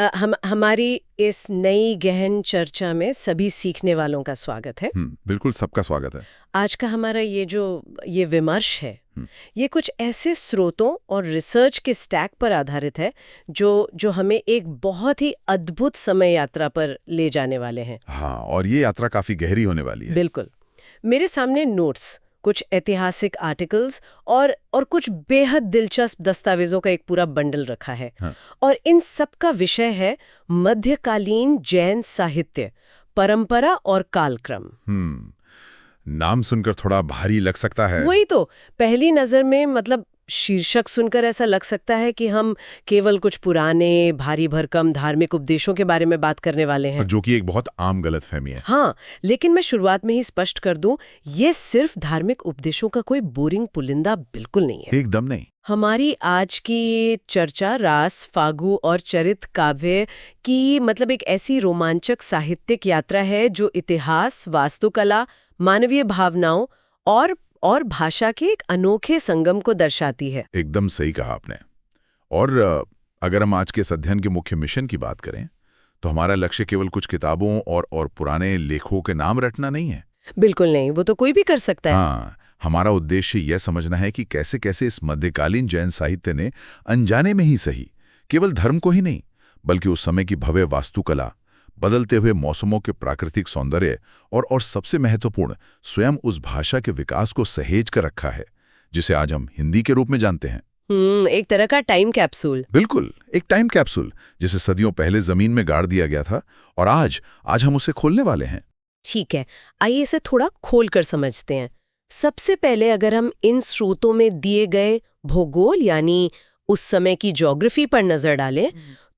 हमारी इस नई गहन चर्चा में सभी सीखने वालों का स्वागत है। बिल्कुल सबका स्वागत है। आज का हमारा ये विमर्श है, हम्म, ये कुछ ऐसे स्रोतों और रिसर्च के स्टैक पर आधारित है जो हमें एक बहुत ही अद्भुत समय यात्रा पर ले जाने वाले हैं। हाँ, और ये यात्रा काफी गहरी होने वाली है। बिल्कुल। मेरे सामने नोट्स, कुछ ऐतिहासिक आर्टिकल्स और कुछ बेहद दिलचस्प दस्तावेजों का एक पूरा बंडल रखा है। हाँ। और इन सब का विषय है मध्यकालीन जैन साहित्य, परंपरा और कालक्रम। नाम सुनकर थोड़ा भारी लग सकता है। वही तो, पहली नजर में मतलब शीर्षक सुनकर ऐसा लग सकता है कि हम केवल कुछ पुराने भारी भरकम धार्मिक उपदेशों के बारे में बात करने वाले हैं, जो कि एक बहुत आम गलतफहमी है। हाँ। लेकिन मैं शुरुआत में ही स्पष्ट कर दूं, ये सिर्फ धार्मिक उपदेशों का कोई बोरिंग पुलिंदा बिल्कुल नहीं है। एकदम नहीं। हमारी आज की चर्चा रास, फागु और चरित काव्य की मतलब एक ऐसी रोमांचक साहित्यिक यात्रा है जो इतिहास, वास्तुकला, मानवीय भावनाओं और भाषा के एक अनोखे संगम को दर्शाती है। एकदम सही कहा आपने। और अगर हम आज के इस अध्ययन के मुख्य मिशन की बात करें तो हमारा लक्ष्य केवल कुछ किताबों और पुराने लेखों के नाम रटना नहीं है। बिल्कुल नहीं, वो तो कोई भी कर सकता है। हाँ, हमारा उद्देश्य यह समझना है कि कैसे कैसे इस मध्यकालीन जैन साहित्य ने अनजाने में ही सही केवल धर्म को ही नहीं बल्कि उस समय की भव्य वास्तुकला, बदलते हुए मौसमों के प्राकृतिक सौंदर्य और सबसे महत्वपूर्ण स्वयं उस भाषा के विकास को सहेज कर रखा है जिसे आज हम हिंदी के रूप में जानते हैं। एक तरह का टाइम कैप्सूल। बिल्कुल, एक टाइम कैप्सूल जिसे सदियों पहले जमीन में गाड़ दिया गया था और आज हम उसे खोलने वाले हैं। ठीक है, आइए इसे थोड़ा खोल कर समझते हैं। सबसे पहले अगर हम इन स्रोतों में दिए गए भूगोल यानी उस समय की ज्योग्राफी पर नजर डालें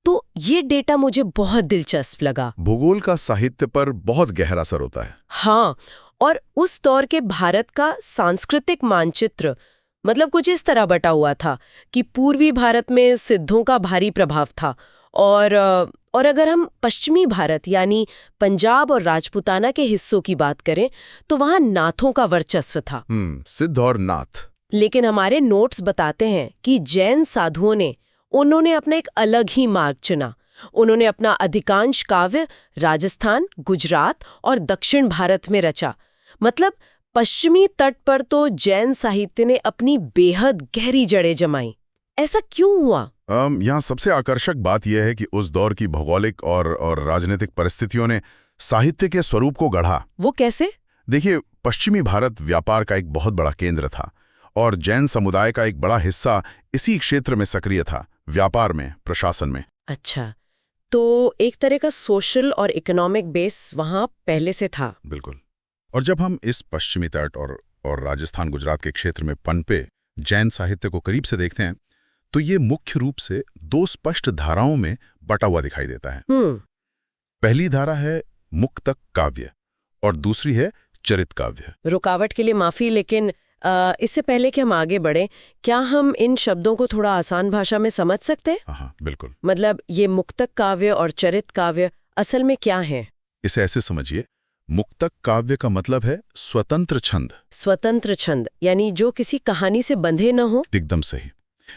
तो ये डेटा मुझे बहुत दिलचस्प लगा। भूगोल का साहित्य पर बहुत गहरा असर होता है। हाँ, और उस दौर के भारत का सांस्कृतिक मानचित्र मतलब कुछ इस तरह बटा हुआ था कि पूर्वी भारत में सिद्धों का भारी प्रभाव था और अगर हम पश्चिमी भारत यानी पंजाब और राजपूताना के हिस्सों की बात करें तो वहाँ नाथों का वर्चस्व था। सिद्ध और नाथ। लेकिन हमारे नोट्स बताते हैं कि जैन साधुओं ने उन्होंने अपना एक अलग ही मार्ग चुना। उन्होंने अपना अधिकांश काव्य राजस्थान, गुजरात और दक्षिण भारत में रचा। मतलब पश्चिमी तट पर तो जैन साहित्य ने अपनी बेहद गहरी जड़ें जमाई। ऐसा क्यों हुआ? यहाँ सबसे आकर्षक बात यह है कि उस दौर की भौगोलिक और राजनीतिक परिस्थितियों ने साहित्य के स्वरूप को गढ़ा। वो कैसे? देखिए, पश्चिमी भारत व्यापार का एक बहुत बड़ा केंद्र था और जैन समुदाय का एक बड़ा हिस्सा इसी क्षेत्र में सक्रिय था, व्यापार में, प्रशासन में। अच्छा, तो एक तरह का सोशल और इकोनॉमिक बेस वहाँ पहले से था। बिल्कुल। और जब हम इस पश्चिमी तट और राजस्थान, गुजरात के क्षेत्र में पनपे जैन साहित्य को करीब से देखते हैं तो ये मुख्य रूप से दो स्पष्ट धाराओं में बटा हुआ दिखाई देता है। पहली धारा है मुक्तक काव्य और दूसरी है चरित काव्य। रुकावट के लिए माफी, लेकिन इससे पहले कि हम आगे बढ़ें, क्या हम इन शब्दों को थोड़ा आसान भाषा में समझ सकते हैं? हाँ, बिल्कुल। मतलब ये मुक्तक काव्य और चरित काव्य असल में क्या है? इसे ऐसे समझिए, मुक्तक काव्य का मतलब है स्वतंत्र छंद। स्वतंत्र छंद यानी जो किसी कहानी से बंधे न हो। एकदम सही।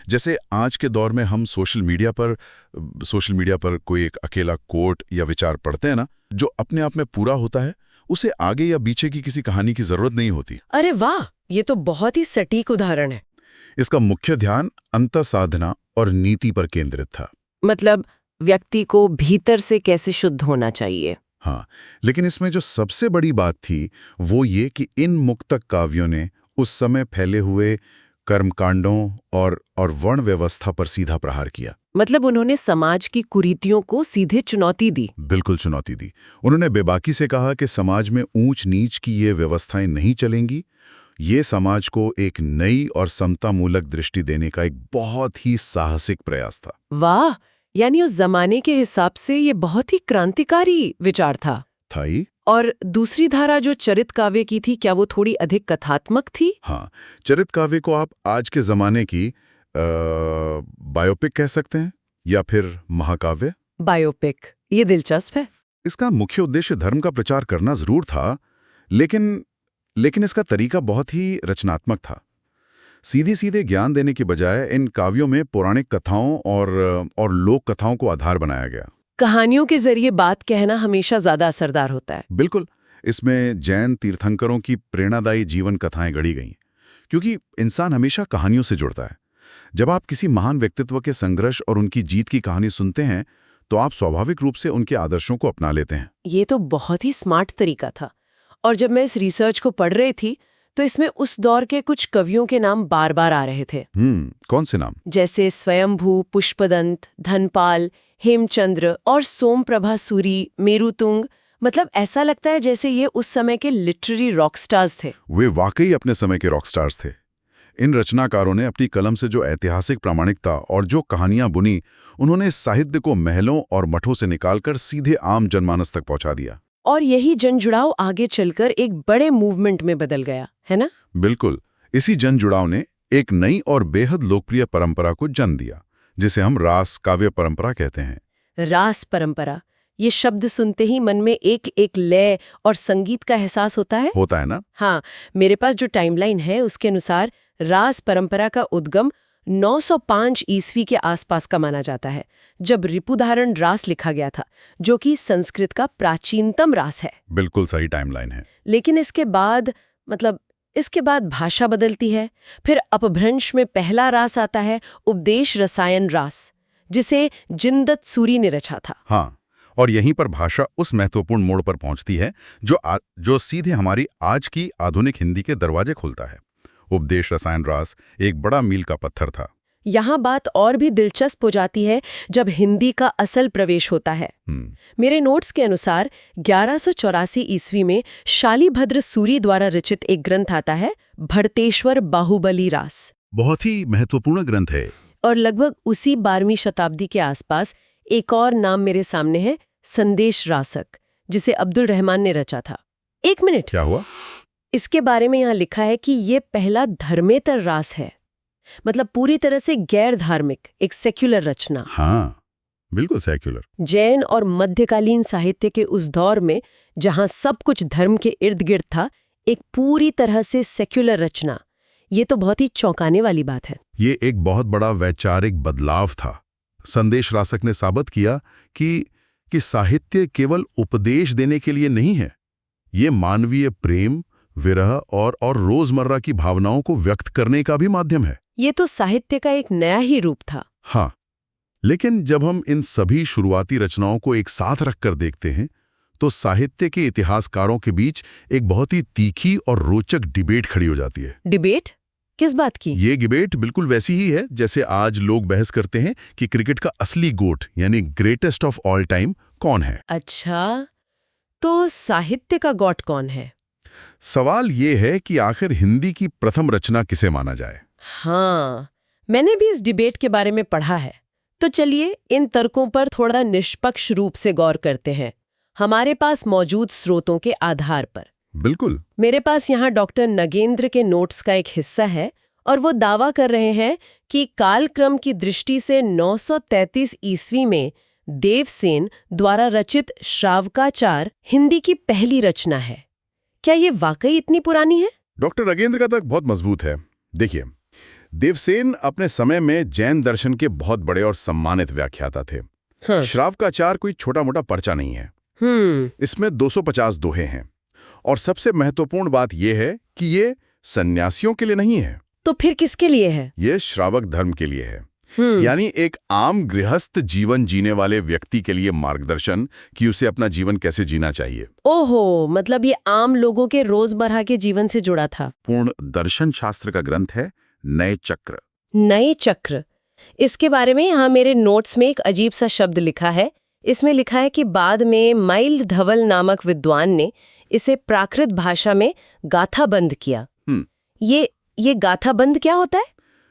जैसे आज के दौर में हम सोशल मीडिया पर कोई एक अकेला कोट या विचार पढ़ते हैं ना, जो अपने आप में पूरा होता है, उसे आगे या पीछे की किसी कहानी की जरूरत नहीं होती। अरे वाह, ये तो बहुत ही सटीक उदाहरण है। इसका मुख्य ध्यान अंतःसाधना और नीति पर केंद्रित था। मतलब व्यक्ति को भीतर से कैसे शुद्ध होना चाहिए। हाँ, लेकिन इसमें जो सबसे बड़ी बात थी वो ये कि इन मुक्तक काव्यों ने उस समय फैले हुए कर्मकांडों और वर्ण व्यवस्था पर सीधा प्रहार किया। मतलब उन्होंने समाज की कुरीतियों को सीधे चुनौती दी। बिल्कुल चुनौती दी। उन्होंने बेबाकी से कहा कि समाज में ऊंच नीच की ये व्यवस्थाएं नहीं चलेंगी। ये समाज को एक नई और समतामूलक दृष्टि देने का एक बहुत ही साहसिक प्रयास था। वाह, यानी उस जमाने के हिसाब से ये बहुत ही क्रांतिकारी विचार था। ही? और दूसरी धारा जो चरित काव्य की थी, क्या वो थोड़ी अधिक कथात्मक थी? हाँ, चरित काव्य को आप आज के जमाने की बायोपिक कह सकते हैं या फिर महाकाव्य। बायोपिक, ये दिलचस्प है। इसका मुख्य उद्देश्य धर्म का प्रचार करना जरूर था, लेकिन इसका तरीका बहुत ही रचनात्मक था। सीधे सीधे ज्ञान देने के बजाय इन काव्यों में पौराणिक कथाओं और लोक कथाओं को आधार बनाया गया। कहानियों के जरिए बात कहना हमेशा ज्यादा असरदार होता है। बिल्कुल। इसमें जैन तीर्थंकरों की प्रेरणादायी जीवन कथाएं गढ़ी गईं, क्योंकि इंसान हमेशा कहानियों से जुड़ता है। जब आप किसी महान व्यक्तित्व के संघर्ष और उनकी जीत की कहानी सुनते हैं तो आप स्वाभाविक रूप से उनके आदर्शों को अपना लेते हैं। ये तो बहुत ही स्मार्ट तरीका था। और जब मैं इस रिसर्च को पढ़ रही थी तो इसमें उस दौर के कुछ कवियों के नाम बार बार आ रहे थे। कौन से नाम? जैसे स्वयंभू, पुष्पदंत, धनपाल, हेमचंद्र और सोमप्रभा सूरी, मेरुतुंग। मतलब ऐसा लगता है जैसे ये उस समय के लिटरेरी रॉक स्टार्स थे। वे वाकई अपने समय के रॉक स्टार्स थे। इन रचनाकारों ने अपनी कलम से जो ऐतिहासिक प्रामाणिकता और जो कहानियां बुनी, उन्होंने साहित्य को महलों और मठों से निकालकर सीधे आम जनमानस तक पहुंचा दिया। और यही जनजुड़ाव आगे चलकर एक बड़े मूवमेंट में बदल गया, है ना? बिल्कुल। इसी जनजुड़ाव ने एक नई और बेहद लोकप्रिय परंपरा को जन्म दिया, जिसे हम रास काव्य परंपरा कहते हैं। रास परंपरा, ये शब्द सुनते ही मन में एक एक लय और संगीत का एहसास होता है ना? हाँ, मेरे पास जो टाइमलाइन है उसके अनुसार रास परंपरा का उद्गम 905 ईस्वी के आसपास का माना जाता है, जब रिपुधारण रास लिखा गया था, जो कि संस्कृत का प्राचीनतम रास है। बिल्कुल सही टाइमलाइन है। लेकिन इसके बाद भाषा बदलती है। फिर अपभ्रंश में पहला रास आता है, उपदेश रसायन रास, जिसे जिनदत्त सूरी ने रचा था। हाँ, और यहीं पर भाषा उस महत्वपूर्ण मोड़ पर पहुंचती है जो सीधे हमारी आज की आधुनिक हिंदी के दरवाजे खोलता है। उपदेश रसायन रास एक बड़ा मील का पत्थर था। यहाँ बात और भी दिलचस्प हो जाती है जब हिंदी का असल प्रवेश होता है। मेरे नोट्स के अनुसार 1184 ईस्वी में शालिभद्र सूरी द्वारा रचित एक ग्रंथ आता है, भरतेश्वर बाहुबली रास। बहुत ही महत्वपूर्ण ग्रंथ है। और लगभग उसी 12वीं शताब्दी के आसपास एक और नाम मेरे सामने है, संदेश रासक, जिसे अब्दुल रहमान ने रचा था। एक मिनट, क्या हुआ? इसके बारे में यहाँ लिखा है कि ये पहला धर्मेतर रास है, मतलब पूरी तरह से गैर धार्मिक, एक सेक्युलर रचना। हाँ, बिल्कुल सेक्युलर। जैन और मध्यकालीन साहित्य के उस दौर में जहाँ सब कुछ धर्म के इर्द गिर्द था, एक पूरी तरह से सेक्युलर रचना, ये तो बहुत ही चौंकाने वाली बात है। ये एक बहुत बड़ा वैचारिक बदलाव था। संदेश रासक ने साबित किया कि साहित्य केवल उपदेश देने के लिए नहीं है, ये मानवीय प्रेम, विरह और रोजमर्रा की भावनाओं को व्यक्त करने का भी माध्यम है। ये तो साहित्य का एक नया ही रूप था। हाँ, लेकिन जब हम इन सभी शुरुआती रचनाओं को एक साथ रखकर देखते हैं तो साहित्य के इतिहासकारों के बीच एक बहुत ही तीखी और रोचक डिबेट खड़ी हो जाती है। डिबेट? किस बात की? ये डिबेट बिल्कुल वैसी ही है जैसे आज लोग बहस करते हैं कि क्रिकेट का असली गोट यानी ग्रेटेस्ट ऑफ ऑल टाइम कौन है। अच्छा, तो साहित्य का गॉड कौन है? सवाल ये है कि आखिर हिंदी की प्रथम रचना किसे माना जाए। हाँ, मैंने भी इस डिबेट के बारे में पढ़ा है। तो चलिए इन तर्कों पर थोड़ा निष्पक्ष रूप से गौर करते हैं, हमारे पास मौजूद स्रोतों के आधार पर। बिल्कुल। मेरे पास यहाँ डॉक्टर नगेंद्र के नोट्स का एक हिस्सा है और वो दावा कर रहे हैं कि कालक्रम की दृष्टि से 933 ईस्वी में देवसेन द्वारा रचित श्रावकाचार हिंदी की पहली रचना है। क्या ये वाकई इतनी पुरानी है? डॉक्टर नगेंद्र का तर्क बहुत मजबूत है। देखिए, देवसेन अपने समय में जैन दर्शन के बहुत बड़े और सम्मानित व्याख्याता थे। हाँ। श्रावकाचार कोई छोटा मोटा पर्चा नहीं है। इसमें 250 दोहे हैं और सबसे महत्वपूर्ण बात यह है कि ये सन्यासियों के लिए नहीं है। तो फिर किसके लिए है? ये श्रावक धर्म के लिए है। यानी एक आम गृहस्थ जीवन जीने वाले व्यक्ति के लिए मार्गदर्शन कि उसे अपना जीवन कैसे जीना चाहिए। ओहो, मतलब ये आम लोगों के रोजमर्रा के जीवन से जुड़ा था। पूर्ण दर्शन शास्त्र का ग्रंथ है नए चक्र। नए चक्र, इसके बारे में यहाँ मेरे नोट्स में एक अजीब सा शब्द लिखा है। इसमें लिखा है कि बाद में माइल्ड धवल नामक विद्वान ने इसे प्राकृत भाषा में गाथाबंद किया। ये गाथाबंद क्या होता है?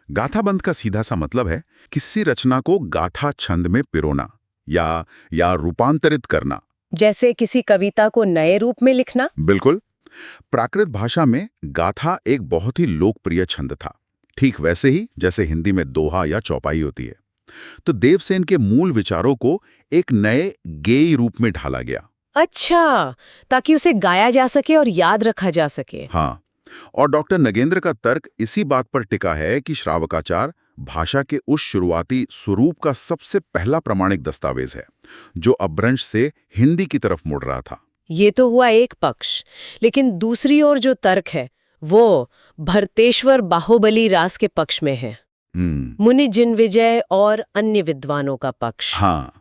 गाथाबंद का सीधा सा मतलब है किसी रचना को गाथा छंद में पिरोना या रूपांतरित करना, जैसे किसी कविता को नए रूप में लिखना। बिल्कुल। प्राकृत भाषा में गाथा एक बहुत ही लोकप्रिय छंद था, ठीक वैसे ही जैसे हिंदी में दोहा या चौपाई होती है। तो देवसेन के मूल विचारों को एक नए गेय रूप में ढाला गया। अच्छा, ताकि उसे गाया जा सके और याद रखा जा सके। हाँ, और डॉक्टर नगेंद्र का तर्क इसी बात पर टिका है कि श्रावकाचार भाषा के उस शुरुआती स्वरूप का सबसे पहला प्रामाणिक दस्तावेज है, जो अपभ्रंश से हिंदी की तरफ मुड़ रहा था। ये तो हुआ एक पक्ष, लेकिन दूसरी ओर जो तर्क है वो भरतेश्वर बाहुबली रास के पक्ष में है। मुनि जिनविजय और अन्य विद्वानों का पक्ष। हाँ,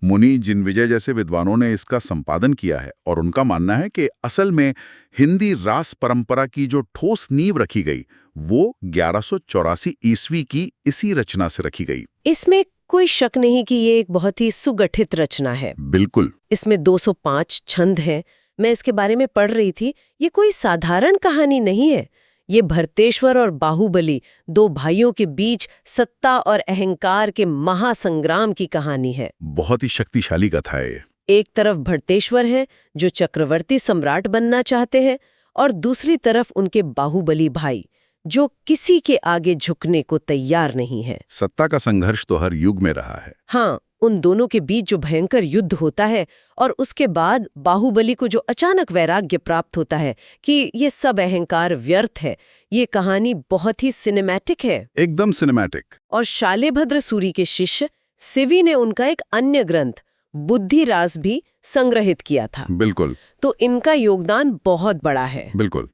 मुनि जिनविजय जैसे विद्वानों ने इसका संपादन किया है और उनका मानना है कि असल में हिंदी रास परंपरा की जो ठोस नींव रखी गई वो 1184 ईस्वी की इसी रचना से रखी गई। इसमें कोई शक नहीं कि ये एक बहुत ही सुगठित रचना है। बिल्कुल। इसमें 205 छंद हैं। मैं इसके बारे में पढ़ रही थी। ये कोई साधारण कहानी नहीं है। ये भरतेश्वर और बाहुबली, दो भाइयों के बीच सत्ता और अहंकार के महासंग्राम की कहानी है। बहुत ही शक्तिशाली कथा है ये। एक तरफ भरतेश्वर है जो चक्रवर्ती सम्राट बनना चाहते हैं, और दूसरी तरफ उनके बाहुबली भाई जो किसी के आगे झुकने को तैयार नहीं है। सत्ता का संघर्ष तो हर युग में रहा है। हाँ, उन दोनों के बीच जो भयंकर युद्ध होता है और उसके बाद बाहुबली को जो अचानक वैराग्य प्राप्त होता है कि ये सब अहंकार व्यर्थ है, ये कहानी बहुत ही सिनेमैटिक है। एकदम सिनेमैटिक। और शालेभद्र सूरी के शिष्य सिवी ने उनका एक अन्य ग्रंथ बुद्धिरास भी संग्रहित किया था। बिल्कुल। तो इनका योगदान बहुत बड़ा है। बिल्कुल।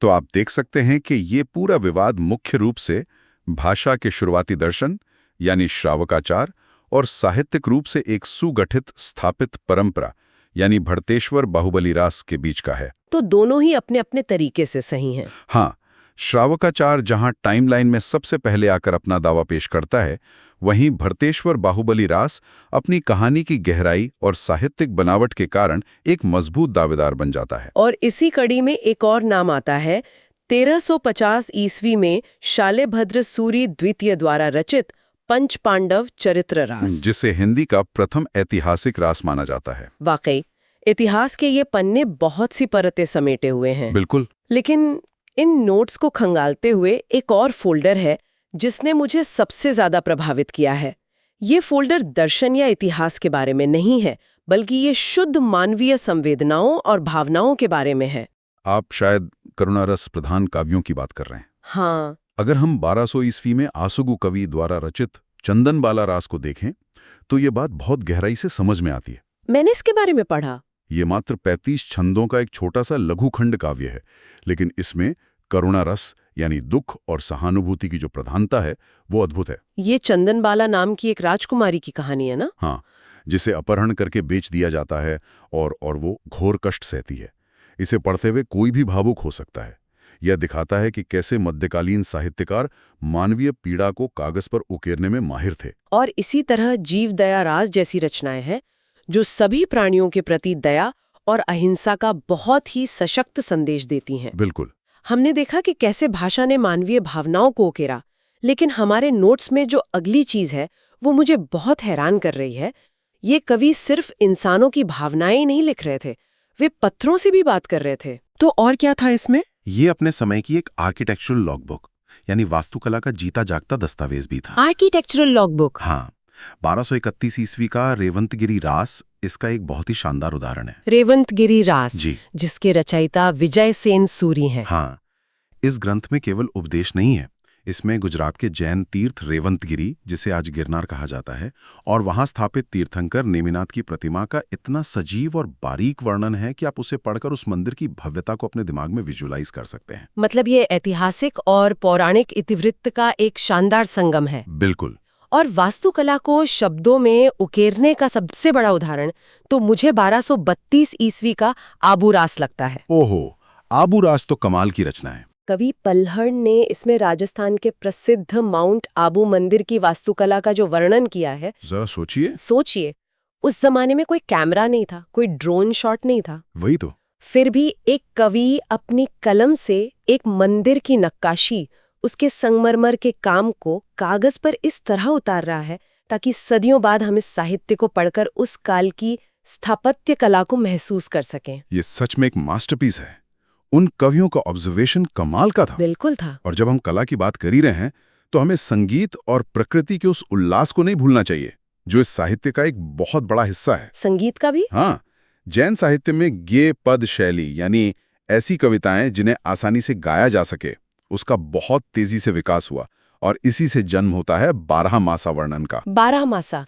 तो आप देख सकते हैं कि ये पूरा विवाद मुख्य रूप से भाषा के शुरुआती दर्शन यानी श्रावकाचार और साहित्यिक रूप से एक सुगठित स्थापित परंपरा यानी भरतेश्वर बाहुबली रास के बीच का है। तो दोनों ही अपने अपने तरीके से सही हैं। हाँ, श्रावकाचार जहां टाइमलाइन में सबसे पहले आकर अपना दावा पेश करता है, वहीं भरतेश्वर बाहुबली रास अपनी कहानी की गहराई और साहित्यिक बनावट के कारण एक मजबूत दावेदार बन जाता है। और इसी कड़ी में एक और नाम आता है 1350 ईस्वी में शालेभद्र सूरी द्वितीय द्वारा रचित पंच पांडव चरित्र रास, जिसे हिंदी का प्रथम ऐतिहासिक रास माना जाता है। वाकई इतिहास के ये पन्ने बहुत सी परतें समेटे हुए हैं। बिल्कुल। लेकिन इन नोट्स को खंगालते हुए एक और फोल्डर है जिसने मुझे सबसे ज्यादा प्रभावित किया है। ये फोल्डर दर्शन या इतिहास के बारे में नहीं है, बल्कि ये शुद्ध मानवीय संवेदनाओं और भावनाओं के बारे में है। आप शायद करुणारस प्रधान काव्यों की बात कर रहे हैं। हाँ। अगर हम 1200 ईस्वी में आसुगु कवि द्वारा रचित चंदनबाला रास को देखें तो ये बात बहुत गहराई से समझ में आती है। मैंने इसके बारे में पढ़ा। ये मात्र 35 छंदों का एक छोटा सा लघुखंड काव्य है, लेकिन इसमें करुणा रस यानी दुख और सहानुभूति की जो प्रधानता है वो अद्भुत है। ये चंदनबाला नाम की एक राजकुमारी की कहानी है ना? हाँ, जिसे अपहरण करके बेच दिया जाता है और वो घोर कष्ट सहती है। इसे पढ़ते हुए कोई भी भावुक हो सकता है। यह दिखाता है कि कैसे मध्यकालीन साहित्यकार मानवीय पीड़ा को कागज पर उकेरने में माहिर थे। और इसी तरह जीव दया रास जैसी रचनाएं हैं जो सभी प्राणियों के प्रति दया और अहिंसा का बहुत ही सशक्त संदेश देती हैं। बिल्कुल। हमने देखा कि कैसे भाषा ने मानवीय भावनाओं को उकेरा, लेकिन हमारे नोट्स में जो अगली चीज है वो मुझे बहुत हैरान कर रही है। ये कवि सिर्फ इंसानों की भावनाएं ही नहीं लिख रहे थे, वे पत्थरों से भी बात कर रहे थे। तो और क्या था इसमें? ये अपने समय की एक आर्किटेक्चरल लॉगबुक यानी वास्तुकला का जीता जागता दस्तावेज भी था। Architectural logbook? हाँ, 1231 ईस्वी का रेवंतगिरी रास इसका एक बहुत ही शानदार उदाहरण है। रेवंतगिरी रास जी, जिसके रचयिता विजय सेन सूरी हैं। हाँ, इस ग्रंथ में केवल उपदेश नहीं है, इसमें गुजरात के जैन तीर्थ रेवंतगिरी, जिसे आज गिरनार कहा जाता है, और वहां स्थापित तीर्थंकर नेमिनाथ की प्रतिमा का इतना सजीव और बारीक वर्णन है कि आप उसे पढ़कर उस मंदिर की भव्यता को अपने दिमाग में विजुलाइज कर सकते हैं। मतलब ये ऐतिहासिक और पौराणिक इतिवृत्त का एक शानदार संगम है। बिल्कुल। और वास्तुकला को शब्दों में उकेरने का सबसे बड़ा उदाहरण तो मुझे 1232 ईस्वी का आबूरास लगता है। ओहो, आबूरास तो कमाल की रचना है। कवि पल्हड़ ने इसमें राजस्थान के प्रसिद्ध माउंट आबू मंदिर की वास्तुकला का जो वर्णन किया है, जरा सोचिए, उस जमाने में कोई कैमरा नहीं था, कोई ड्रोन शॉट नहीं था। वही तो। फिर भी एक कवि अपनी कलम से एक मंदिर की नक्काशी, उसके संगमरमर के काम को कागज पर इस तरह उतार रहा है ताकि सदियों बाद हम इस साहित्य को पढ़कर उस काल की स्थापत्य कला को महसूस कर सकें। ये सच में एक मास्टरपीस है। उन कवियों का ऑब्जर्वेशन कमाल का था। बिल्कुल था। और जब हम कला की बात कर ही रहे हैं तो हमें संगीत और प्रकृति के उस उल्लास को नहीं भूलना चाहिए जो इस साहित्य का एक बहुत बड़ा हिस्सा है। संगीत का भी? हाँ, जैन साहित्य में गे पद शैली यानी ऐसी कविताएं जिन्हें आसानी से गाया जा सके, उसका बहुत तेजी से विकास हुआ और इसी से जन्म होता है 12 मासा वर्णन का। 12 मासा,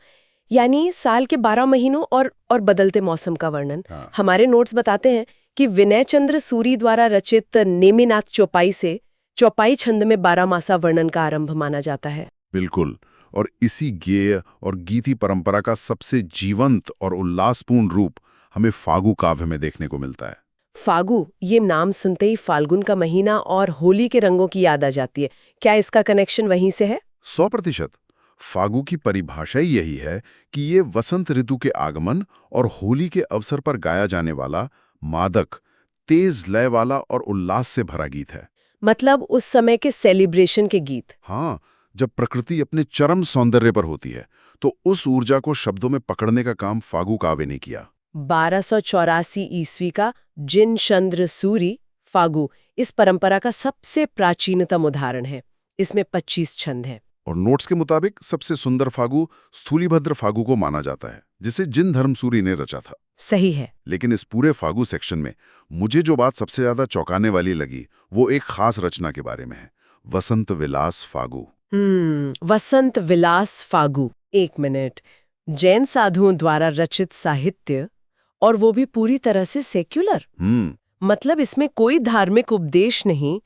यानी साल के 12 महीनों और बदलते मौसम का वर्णन। हाँ। हमारे नोट्स बताते हैं कि विनय चंद्र सूरी द्वारा रचित नेमिनाथ चौपाई से चौपाई छंद में 12 मासा वर्णन का आरंभ माना जाता है। बिल्कुल। और इसी गेय और गीति परंपरा का सबसे जीवंत और उल्लासपूर्ण रूप हमें फागु काव्य में देखने को मिलता है। फागु, ये नाम सुनते ही फाल्गुन का महीना और होली के रंगों की याद आ जाती है। क्या इसका कनेक्शन वहीं से है? 100%। फागु की परिभाषा ही यही है कि ये वसंत ऋतु के आगमन और होली के अवसर पर गाया जाने वाला मादक, तेज लय वाला और उल्लास से भरा गीत है। मतलब उस समय के सेलिब्रेशन के गीत। हाँ, जब प्रकृति अपने चरम सौंदर्य पर होती है तो उस ऊर्जा को शब्दों में पकड़ने का काम फागु काव्य ने किया। 1284 ईस्वी का जिन चंद्र सूरी फागु इस परंपरा का सबसे प्राचीनतम उदाहरण है। इसमें 25 छंद हैं। और नोट्स के मुताबिक सबसे सुंदर फागु स्थूलीभद्र फागु को माना जाता है, जिसे जिन धर्मसूरी ने रचा था। सही है। लेकिन इस पूरे फागु सेक्शन में मुझे जो बात सबसे ज्यादा चौंकाने वाली लगी वो एक खास रचना के बारे में है, वसंत विलास फागु। वसंत विलास फागु। एक मिनट, जैन साधुओं द्वारा रचित साहित्य, और वो भी पूरी तरह से सेक्युलर। मतलब इसमें कोई धार्मिक उपदेश नहीं।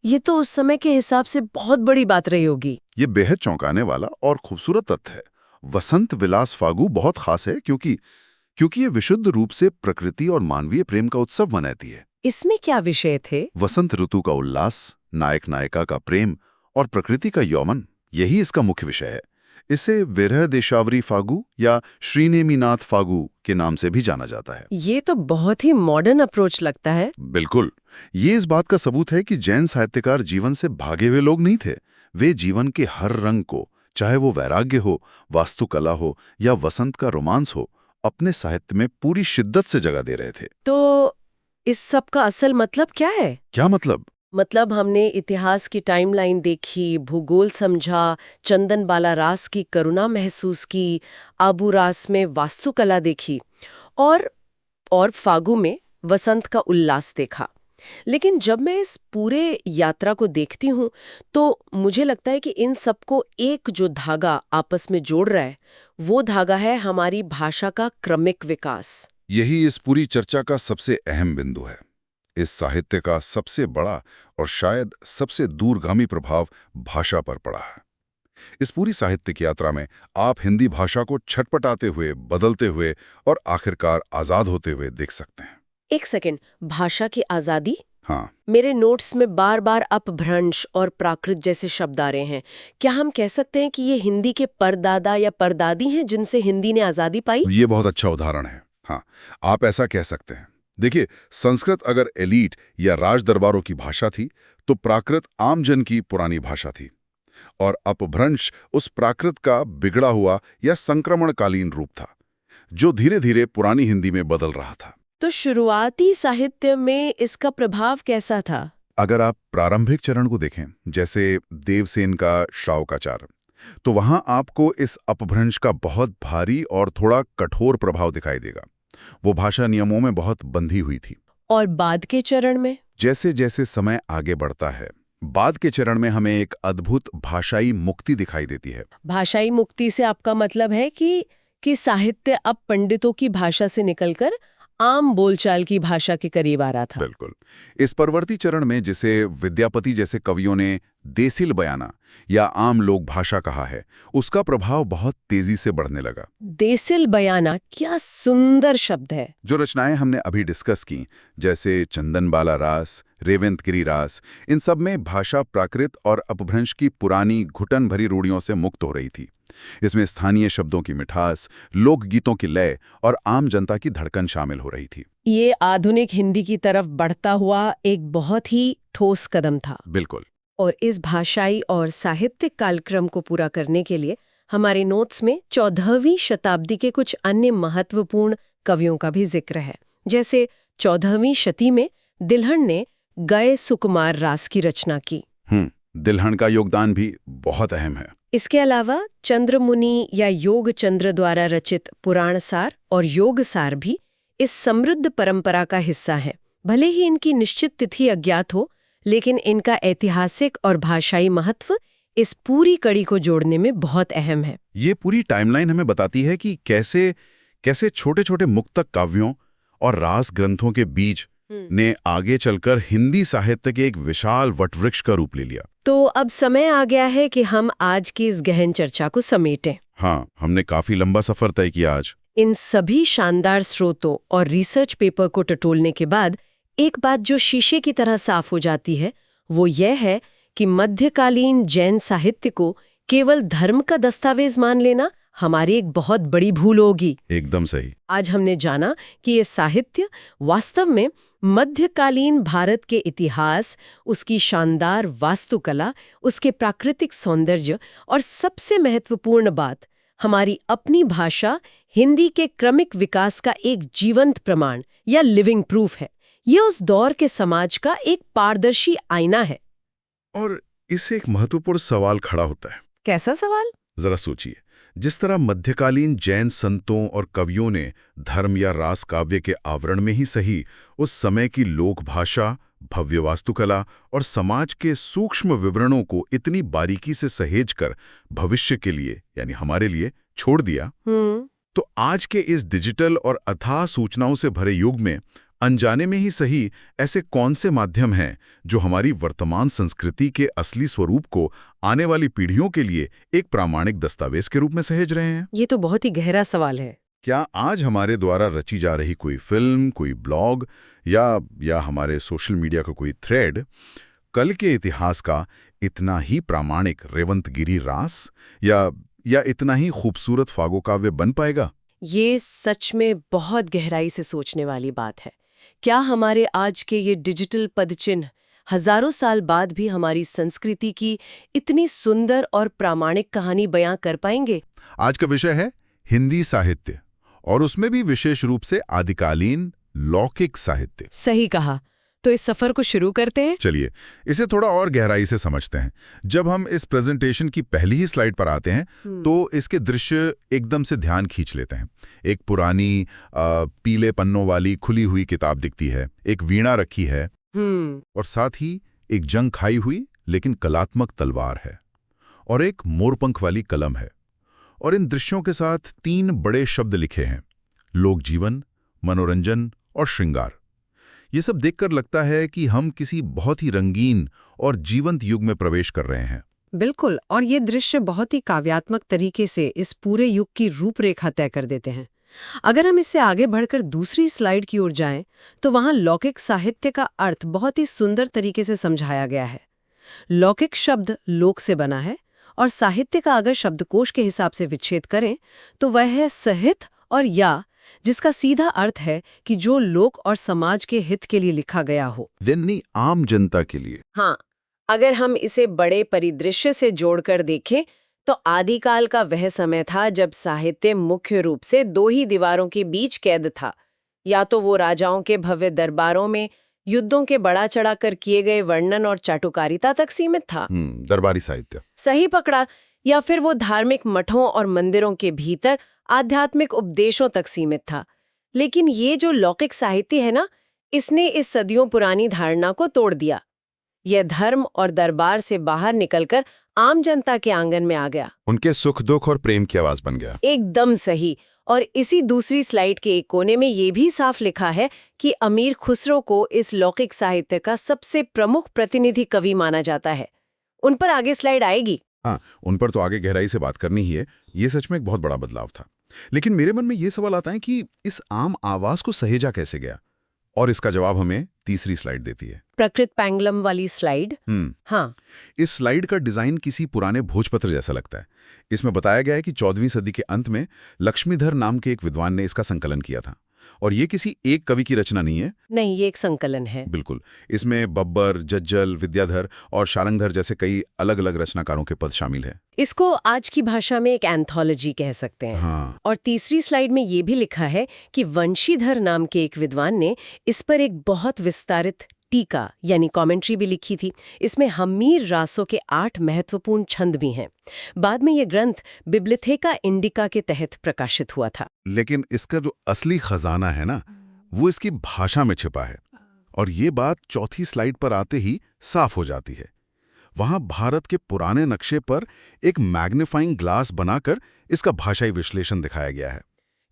ये तो उस समय के हिसाब से बहुत बड़ी बात रही होगी। ये बेहद चौंकाने वाला और खूबसूरत तथ्य है। वसंत विलास फागु बहुत खास है क्योंकि ये विशुद्ध रूप से प्रकृति और मानवीय प्रेम का उत्सव मनाती है। इसमें क्या विषय थे? वसंत ऋतु का उल्लास, नायक नायिका का प्रेम और प्रकृति का यौवन, यही इसका मुख्य विषय है। इसे विरह देशावरी फागु या श्रीनेमिनाथ फागु के नाम से भी जाना जाता है। ये तो बहुत ही मॉडर्न अप्रोच लगता है। बिल्कुल। ये इस बात का सबूत है कि जैन साहित्यकार जीवन से भागे हुए लोग नहीं थे। वे जीवन के हर रंग को, चाहे वो वैराग्य हो, वास्तुकला हो या वसंत का रोमांस हो, अपने साहित्य में पूरी शिद्दत से जगह दे रहे थे। तो इस सब का असल मतलब क्या है? क्या मतलब? मतलब हमने इतिहास की टाइमलाइन देखी, भूगोल समझा, चंदन बाला रास की करुणा महसूस की, आबू रास में वास्तुकला देखी और फागु में वसंत का उल्लास देखा। लेकिन जब मैं इस पूरे यात्रा को देखती हूँ तो मुझे लगता है कि इन सबको एक जो धागा आपस में जोड़ रहा है, वो धागा है हमारी भाषा का क्रमिक विकास। यही इस पूरी चर्चा का सबसे अहम बिंदु है। इस साहित्य का सबसे बड़ा और शायद सबसे दूरगामी प्रभाव भाषा पर पड़ा है। इस पूरी साहित्यिक यात्रा में आप हिंदी भाषा को छटपटाते हुए, बदलते हुए और आखिरकार आजाद होते हुए देख सकते हैं। एक सेकंड, भाषा की आजादी? हाँ। मेरे नोट्स में बार बार अपभ्रंश और प्राकृत जैसे शब्द आ रहे हैं। क्या हम कह सकते हैं कि ये हिंदी के परदादा या परदादी हैं जिनसे हिंदी ने आजादी पाई? ये बहुत अच्छा उदाहरण है। हाँ, आप ऐसा कह सकते हैं। देखिए, संस्कृत अगर एलीट या राज दरबारों की भाषा थी तो प्राकृत आमजन की पुरानी भाषा थी, और अपभ्रंश उस प्राकृत का बिगड़ा हुआ या संक्रमणकालीन रूप था जो धीरे धीरे पुरानी हिंदी में बदल रहा था। तो शुरुआती साहित्य में इसका प्रभाव कैसा था? अगर आप प्रारंभिक चरण को देखें, जैसे देवसेन का श्रावकाचार, तो वहां आपको इस अपभ्रंश का बहुत भारी और थोड़ा कठोर प्रभाव दिखाई देगा। वो भाषा नियमों में बहुत बंधी हुई थी। और बाद के चरण में? जैसे जैसे समय आगे बढ़ता है, बाद के चरण में हमें एक अद्भुत भाषाई मुक्ति दिखाई देती है। भाषाई मुक्ति से आपका मतलब है कि साहित्य अब पंडितों की भाषा से निकलकर आम बोलचाल की भाषा के करीब आ रहा था। बिल्कुल। इस परवर्ती चरण में, जिसे विद्यापति जैसे कवियों ने देसिल बयाना या आम लोक भाषा कहा है, उसका प्रभाव बहुत तेजी से बढ़ने लगा। देसिल बयाना, क्या सुंदर शब्द है। जो रचनाएं हमने अभी डिस्कस की, जैसे चंदन बाला रास, रेवंतगिरी रास, इन सब में भाषा प्राकृत और अपभ्रंश की पुरानी घुटन भरी रूढ़ियों से मुक्त हो रही थी। इसमें स्थानीय शब्दों की मिठास, लोकगीतों की लय और आम जनता की धड़कन शामिल हो रही थी। ये आधुनिक हिंदी की तरफ बढ़ता हुआ एक बहुत ही ठोस कदम था। बिल्कुल। और इस भाषाई और साहित्यिक कालक्रम को पूरा करने के लिए हमारे नोट्स में 14वीं शताब्दी के कुछ अन्य महत्वपूर्ण कवियों का भी जिक्र है। जैसे 14वीं शती में दिल्हन ने गए सुकुमार रास की रचना की। दिल्हन का योगदान भी बहुत अहम है। इसके अलावा चंद्रमुनि या योग चंद्र द्वारा रचित पुराण सार और योग सार भी इस समृद्ध परंपरा का हिस्सा है। भले ही इनकी निश्चित तिथि अज्ञात हो, लेकिन इनका ऐतिहासिक और भाषाई महत्व इस पूरी कड़ी को जोड़ने में बहुत अहम है। ये पूरी टाइमलाइन हमें बताती है कि कैसे कैसे छोटे छोटे मुक्तक काव्यों और रास ग्रंथों के बीज ने आगे चलकर हिंदी साहित्य के एक विशाल वटवृक्ष का रूप ले लिया। तो अब समय आ गया है कि हम आज की इस गहन चर्चा को समेटें। हाँ, हमने काफी लंबा सफर तय किया आज। इन सभी शानदार स्रोतों और रिसर्च पेपर को टटोलने के बाद एक बात जो शीशे की तरह साफ हो जाती है वो यह है कि मध्यकालीन जैन साहित्य को केवल धर्म का दस्तावेज मान लेना हमारी एक बहुत बड़ी भूल होगी। एकदम सही। आज हमने जाना कि ये साहित्य वास्तव में मध्यकालीन भारत के इतिहास, उसकी शानदार वास्तुकला, उसके प्राकृतिक सौंदर्य और सबसे महत्वपूर्ण बात, हमारी अपनी भाषा हिंदी के क्रमिक विकास का एक जीवंत प्रमाण या लिविंग प्रूफ है। ये उस दौर के समाज का एक पारदर्शी आईना है। और इससे एक महत्वपूर्ण सवाल खड़ा होता है। कैसा सवाल? जरा सोचिए, जिस तरह मध्यकालीन जैन संतों और कवियों ने धर्म या रास काव्य के आवरण में ही सही उस समय की लोक भाषा, भव्य वास्तुकला और समाज के सूक्ष्म विवरणों को इतनी बारीकी से सहेजकर भविष्य के लिए यानी हमारे लिए छोड़ दिया, तो आज के इस डिजिटल और अथाह सूचनाओं से भरे युग में अनजाने में ही सही ऐसे कौन से माध्यम हैं जो हमारी वर्तमान संस्कृति के असली स्वरूप को आने वाली पीढ़ियों के लिए एक प्रामाणिक दस्तावेज के रूप में सहेज रहे हैं? ये तो बहुत ही गहरा सवाल है। क्या आज हमारे द्वारा रची जा रही कोई फिल्म, कोई ब्लॉग या हमारे सोशल मीडिया का कोई थ्रेड कल के इतिहास का इतना ही प्रामाणिक रेवंतगिरी रास या इतना ही खूबसूरत फागो काव्य बन पाएगा? ये सच में बहुत गहराई से सोचने वाली बात है। क्या हमारे आज के ये डिजिटल पदचिन्ह हजारों साल बाद भी हमारी संस्कृति की इतनी सुंदर और प्रामाणिक कहानी बयां कर पाएंगे? आज का विषय है हिंदी साहित्य, और उसमें भी विशेष रूप से आदिकालीन लौकिक साहित्य। सही कहा। तो इस सफर को शुरू करते हैं। चलिए इसे थोड़ा और गहराई से समझते हैं। जब हम इस प्रेजेंटेशन की पहली ही स्लाइड पर आते हैं तो इसके दृश्य एकदम से ध्यान खींच लेते हैं। एक पुरानी पीले पन्नों वाली खुली हुई किताब दिखती है, एक वीणा रखी है और साथ ही एक जंग खाई हुई लेकिन कलात्मक तलवार है और एक मोरपंख वाली कलम है। और इन दृश्यों के साथ 3 बड़े शब्द लिखे हैं: लोक जीवन, मनोरंजन और श्रृंगार। ये सब देखकर लगता है कि हम किसी बहुत ही रंगीन और जीवंत युग में प्रवेश कर रहे हैं। बिल्कुल, और ये दृश्य बहुत ही काव्यात्मक तरीके से इस पूरे युग की रूपरेखा तय कर देते हैं। अगर हम इससे आगे बढ़कर दूसरी स्लाइड की ओर जाएं, तो वहां लौकिक साहित्य का अर्थ बहुत ही सुंदर तरीके से समझाया गया है। लौकिक शब्द लोक से बना है और साहित्य का अगर शब्दकोश के हिसाब से विच्छेद करें तो वह है सहित और या, जिसका सीधा अर्थ है कि जो लोक और समाज के हित के लिए लिखा गया हो, यानी आम जनता के लिए। हाँ, अगर हम इसे बड़े परिदृश्य से जोड़कर देखें तो आदिकाल का वह समय था जब साहित्य मुख्य रूप से 2 ही दीवारों के बीच कैद था। या तो वो राजाओं के भव्य दरबारों में युद्धों के बढ़ा चढ़ाकर किए गए वर्णन और चाटुकारिता तक सीमित था, दरबारी साहित्य सही पकड़ा, या फिर वो धार्मिक मठों और मंदिरों के भीतर आध्यात्मिक उपदेशों तक सीमित था। लेकिन ये जो लौकिक साहित्य है ना, इसने इस सदियों पुरानी धारणा को तोड़ दिया। यह धर्म और दरबार से बाहर निकलकर आम जनता के आंगन में आ गया, उनके सुख दुख और प्रेम की आवाज बन गया। एकदम सही। और इसी दूसरी स्लाइड के एक कोने में ये भी साफ लिखा है कि अमीर खुसरो को इस लौकिक साहित्य का सबसे प्रमुख प्रतिनिधि कवि माना जाता है। उन पर आगे स्लाइड आएगी। हाँ, उन पर तो आगे गहराई से बात करनी ही है। ये सच में एक बहुत बड़ा बदलाव था। लेकिन मेरे मन में ये सवाल आता है कि इस आम आवाज को सहेजा कैसे गया, और इसका जवाब हमें तीसरी स्लाइड देती है, प्रकृत पैंगलम वाली स्लाइड। हाँ, इस स्लाइड का डिजाइन किसी पुराने भोजपत्र जैसा लगता है। इसमें बताया गया है कि 14वीं सदी के अंत में लक्ष्मीधर नाम के एक विद्वान ने इसका संकलन किया था। और ये किसी एक कवि की रचना नहीं है। नहीं, ये एक संकलन है। बिल्कुल। इसमें बब्बर, जज्जल, विद्याधर और शालंगधर जैसे कई अलग अलग रचनाकारों के पद शामिल हैं। इसको आज की भाषा में एक एंथोलॉजी कह सकते हैं। हाँ। और तीसरी स्लाइड में ये भी लिखा है कि वंशीधर नाम के एक विद्वान ने इस पर एक बहुत विस्तारित टीका यानी कमेंट्री भी लिखी थी। इसमें हम्मीर रासों के 8 महत्वपूर्ण छंद भी हैं। बाद में ये ग्रंथ बिब्लियोथेका इंडिका के तहत प्रकाशित हुआ था। लेकिन इसका जो असली खजाना है ना, वो इसकी भाषा में छिपा है। और ये बात चौथी स्लाइड पर आते ही साफ हो जाती है। वहां भारत के पुराने नक्शे पर एक मैग्नीफाइंग ग्लास बनाकर इसका भाषाई विश्लेषण दिखाया गया है।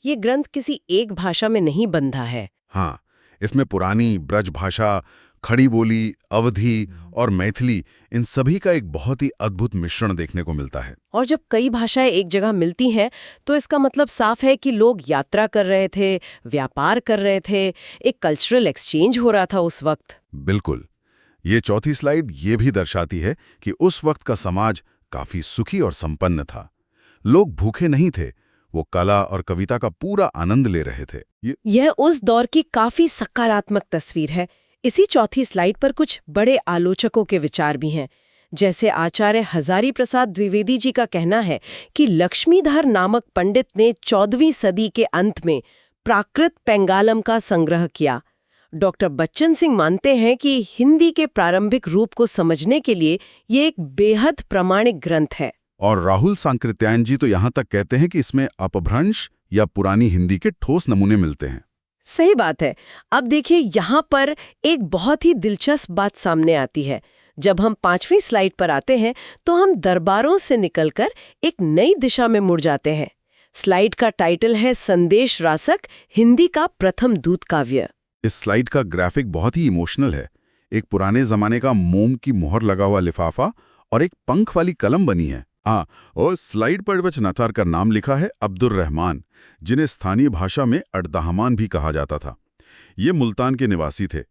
ये ग्रंथ किसी एक भाषा में नहीं बंधा है। हाँ, इसमें पुरानी ब्रज भाषा, खड़ी बोली, अवधी और मैथिली, इन सभी का एक बहुत ही अद्भुत मिश्रण देखने को मिलता है। और जब कई भाषाएं एक जगह मिलती हैं तो इसका मतलब साफ है कि लोग यात्रा कर रहे थे, व्यापार कर रहे थे, एक कल्चरल एक्सचेंज हो रहा था उस वक्त। बिल्कुल। ये चौथी स्लाइड ये भी दर्शाती है कि उस वक्त का समाज काफी सुखी और संपन्न था। लोग भूखे नहीं थे, वो कला और कविता का पूरा आनंद ले रहे थे। यह उस दौर की काफी सकारात्मक तस्वीर है। इसी चौथी स्लाइड पर कुछ बड़े आलोचकों के विचार भी हैं। जैसे आचार्य हजारी प्रसाद द्विवेदी जी का कहना है कि लक्ष्मीधर नामक पंडित ने 14वीं सदी के अंत में प्राकृत पेंगालम का संग्रह किया। डॉक्टर बच्चन सिंह मानते हैं कि हिंदी के प्रारंभिक रूप को समझने के लिए ये एक बेहद प्रामाणिक ग्रंथ है। और राहुल सांकृत्यायन जी तो यहाँ तक कहते हैं कि इसमें अपभ्रंश या पुरानी हिंदी के ठोस नमूने मिलते हैं। सही बात है। अब देखिए, यहाँ पर एक बहुत ही दिलचस्प बात सामने आती है। जब हम 5वीं स्लाइड पर आते हैं तो हम दरबारों से निकलकर एक नई दिशा में मुड़ जाते हैं। स्लाइड का टाइटल है संदेश रासक, हिंदी का प्रथम दूत काव्य। इस स्लाइड का ग्राफिक बहुत ही इमोशनल है। एक पुराने जमाने का मोम की मोहर लगा हुआ लिफाफा और एक पंख वाली कलम बनी है। और स्लाइड पर वचनाचार का नाम लिखा है अब्दुर रहमान, जिन्हें स्थानीय भाषा में अड्दाहमान भी कहा जाता था। ये मुल्तान के निवासी थे।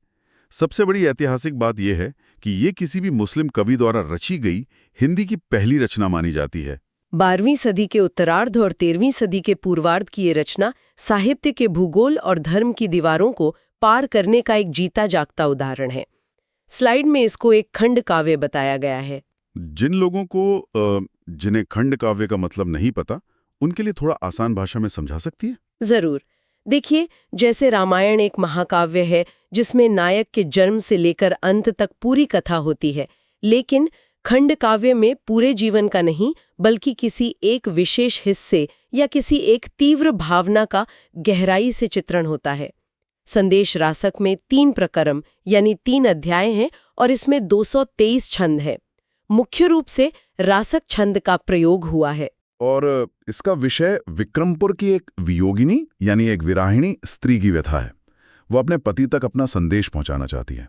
सबसे बड़ी ऐतिहासिक बात यह है कि ये किसी भी मुस्लिम कवि द्वारा रची गई हिंदी की पहली रचना मानी जाती है। 12वीं सदी के उत्तरार्ध और 13वीं सदी के पूर्वार्ध की ये रचना साहित्य के भूगोल और धर्म की दीवारों को पार करने का एक जीता जागता उदाहरण है। स्लाइड में इसको एक खंड काव्य बताया गया है। जिन लोगों को जिन्हें खंड काव्य का मतलब नहीं पता, उनके लिए थोड़ा आसान भाषा में समझा सकती है? जरूर। देखिए, जैसे रामायण एक महाकाव्य है जिसमें नायक के जन्म से लेकर अंत तक पूरी कथा होती है, लेकिन खंड काव्य में पूरे जीवन का नहीं बल्कि किसी एक विशेष हिस्से या किसी एक तीव्र भावना का गहराई से चित्रण होता है। संदेश रासक में 3 प्रकरम यानी 3 अध्याय हैं और इसमें 223 छंद है। मुख्य रूप से रासक छंद का प्रयोग हुआ है। और इसका विषय विक्रमपुर की एक वियोगिनी यानी एक विराहिणी स्त्री की व्यथा है। वो अपने पति तक अपना संदेश पहुंचाना चाहती है।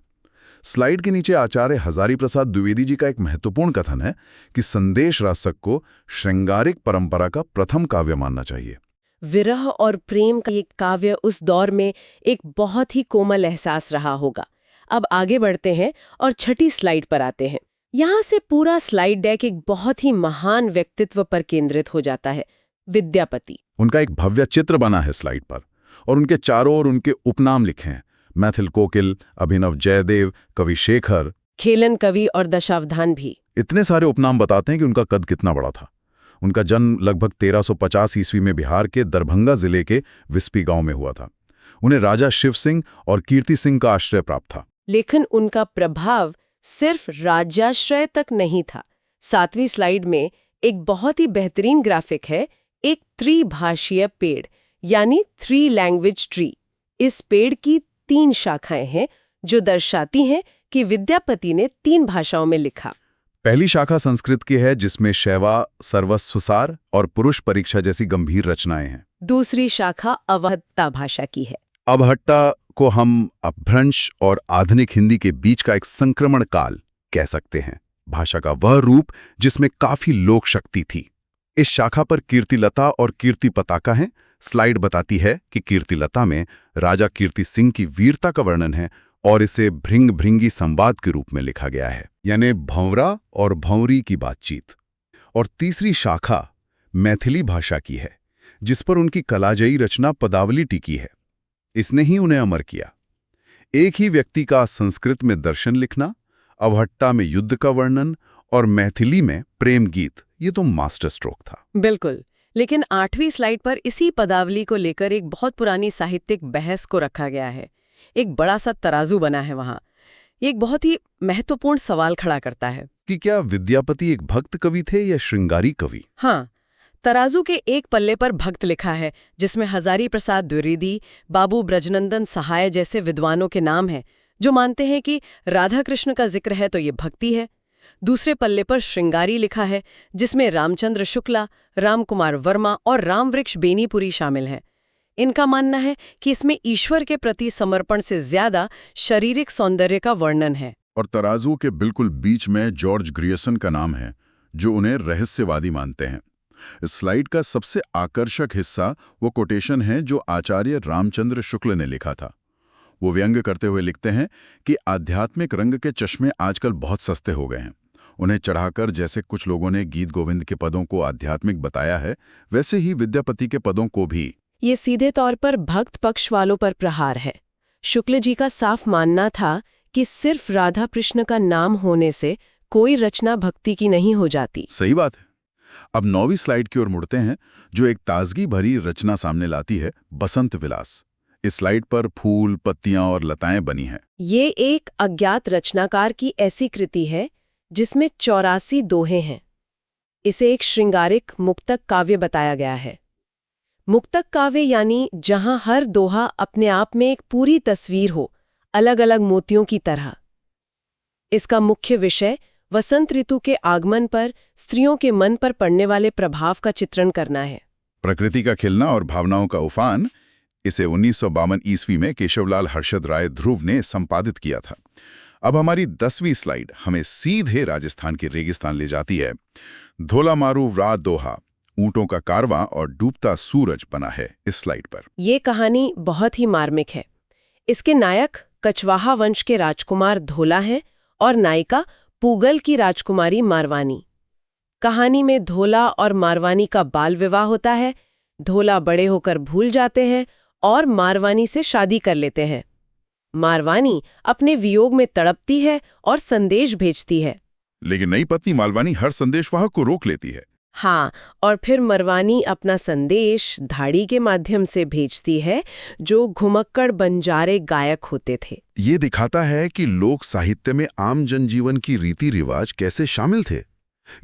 स्लाइड के नीचे आचार्य हजारी प्रसाद द्विवेदी जी का एक महत्वपूर्ण कथन है कि संदेश रासक को श्रृंगारिक परंपरा का प्रथम काव्य मानना चाहिए। विरह और प्रेम का ये काव्य उस दौर में एक बहुत ही कोमल एहसास रहा होगा। अब आगे बढ़ते हैं और 6ठी स्लाइड पर आते हैं। यहाँ से पूरा स्लाइड डेक एक बहुत ही महान व्यक्तित्व पर केंद्रित हो जाता है, विद्यापति। उनका एक भव्य चित्र बना है स्लाइड पर और उनके चारों ओर उनके उपनाम लिखे हैं। मैथिल कोकिल, अभिनव जयदेव, कवि शेखर, खेलन कवि और दशावधान भी। इतने सारे उपनाम बताते हैं कि उनका कद कितना बड़ा था। उनका जन्म लगभग 1350 ईस्वी में बिहार के दरभंगा जिले के विस्पी गांव में हुआ था। उन्हें राजा शिव सिंह और कीर्ति सिंह का आश्रय प्राप्त था। लेकिन उनका प्रभाव सिर्फ राज्याश्रय तक नहीं था। 7वीं स्लाइड में एक बहुत ही बेहतरीन ग्राफिक है, एक त्रिभाषीय पेड़ यानी 3 लैंग्वेज ट्री। इस पेड़ की 3 शाखाएं हैं जो दर्शाती हैं कि विद्यापति ने 3 भाषाओं में लिखा। पहली शाखा संस्कृत की है जिसमें शैवा, सर्वस्वसार और पुरुष परीक्षा जैसी गंभीर रचनाएं हैं। दूसरी शाखा अवहट्टा भाषा की है। अवहट्टा को हम अपभ्रंश और आधुनिक हिंदी के बीच का एक संक्रमण काल कह सकते हैं। भाषा का वह रूप जिसमें काफी लोक शक्ति थी। इस शाखा पर कीर्तिलता और कीर्ति पताका है। स्लाइड बताती है कि कीर्तिलता में राजा कीर्ति सिंह की वीरता का वर्णन है और इसे भृंग भृंगी संवाद के रूप में लिखा गया है, यानी भंवरा और भंवरी की बातचीत। और तीसरी शाखा मैथिली भाषा की है जिस पर उनकी कलाजयी रचना पदावली टिकी है। इसने ही उन्हें अमर किया। एक ही व्यक्ति का संस्कृत में दर्शन लिखना, अवहट्टा में युद्ध का वर्णन और मैथिली में प्रेम गीत, ये तो मास्टर स्ट्रोक था। बिल्कुल। लेकिन 8वीं स्लाइड पर इसी पदावली को लेकर एक बहुत पुरानी साहित्यिक बहस को रखा गया है। एक बड़ा सा तराजू बना है वहां। ये एक बहुत ही महत्वपूर्ण सवाल खड़ा करता है कि क्या विद्यापति एक भक्त कवि थे या श्रृंगारी कवि? हाँ, तराजू के एक पल्ले पर भक्त लिखा है जिसमें हजारी प्रसाद द्विवेदी, बाबू ब्रजनंदन सहाय जैसे विद्वानों के नाम हैं जो मानते हैं कि राधा कृष्ण का जिक्र है तो ये भक्ति है। दूसरे पल्ले पर श्रृंगारी लिखा है, जिसमें रामचंद्र शुक्ला, रामकुमार वर्मा और रामवृक्ष बेनीपुरी शामिल हैं। इनका मानना है कि इसमें ईश्वर के प्रति समर्पण से ज्यादा शारीरिक सौंदर्य का वर्णन है। और तराजू के बिल्कुल बीच में जॉर्ज ग्रियर्सन का नाम है, जो उन्हें रहस्यवादी मानते हैं। इस स्लाइड का सबसे आकर्षक हिस्सा वो कोटेशन है जो आचार्य रामचंद्र शुक्ल ने लिखा था। वो व्यंग करते हुए लिखते हैं कि आध्यात्मिक रंग के चश्मे आजकल बहुत सस्ते हो गए हैं। उन्हें चढ़ाकर जैसे कुछ लोगों ने गीत गोविंद के पदों को आध्यात्मिक बताया है, वैसे ही विद्यापति के पदों को भी। ये सीधे तौर पर भक्त पक्ष वालों पर प्रहार है। शुक्ल जी का साफ मानना था कि सिर्फ राधा कृष्ण का नाम होने से कोई रचना भक्ति की नहीं हो जाती। सही बात है। अब 9वीं स्लाइड की ओर मुड़ते हैं, जो एक ताजगी भरी रचना सामने लाती है, बसंत विलास। इस स्लाइड पर फूल, पत्तियां और लताएं बनी हैं। ये एक अज्ञात रचनाकार की ऐसी कृति है जिसमें 84 दोहे हैं। इसे एक श्रृंगारिक मुक्तक काव्य बताया गया है। मुक्तक काव्य यानी जहां हर दोहा अपने आप में एक पूरी तस्वीर हो, अलग अलग मोतियों की तरह। इसका मुख्य विषय वसंत ऋतु के आगमन पर स्त्रियों के मन पर पड़ने वाले प्रभाव का चित्रण करना है। प्रकृति का खिलना और भावनाओं का उफान। इसे 1952 ईस्वी में केशवलाल हर्षद राय ध्रुव ने संपादित किया था। अब हमारी 10वीं स्लाइड हमें सीधे राजस्थान के रेगिस्तान ले जाती है। धोला मारू रात दोहा, ऊंटों का कारवां और डूबता सूरज बना है इस स्लाइड पर। ये कहानी बहुत ही मार्मिक है। इसके नायक कछवाहा वंश के राजकुमार धोला हैं और नायिका पूगल की राजकुमारी मारवानी। कहानी में धोला और मारवानी का बाल विवाह होता है। धोला बड़े होकर भूल जाते हैं और मारवानी से शादी कर लेते हैं। मारवानी अपने वियोग में तड़पती है और संदेश भेजती है, लेकिन नई पत्नी मालवानी हर संदेशवाहक को रोक लेती है। हाँ, और फिर मारवानी अपना संदेश धाड़ी के माध्यम से भेजती है, जो घुमक्कड़ बंजारे गायक होते थे। ये दिखाता है कि लोक साहित्य में आम जनजीवन की रीति रिवाज कैसे शामिल थे।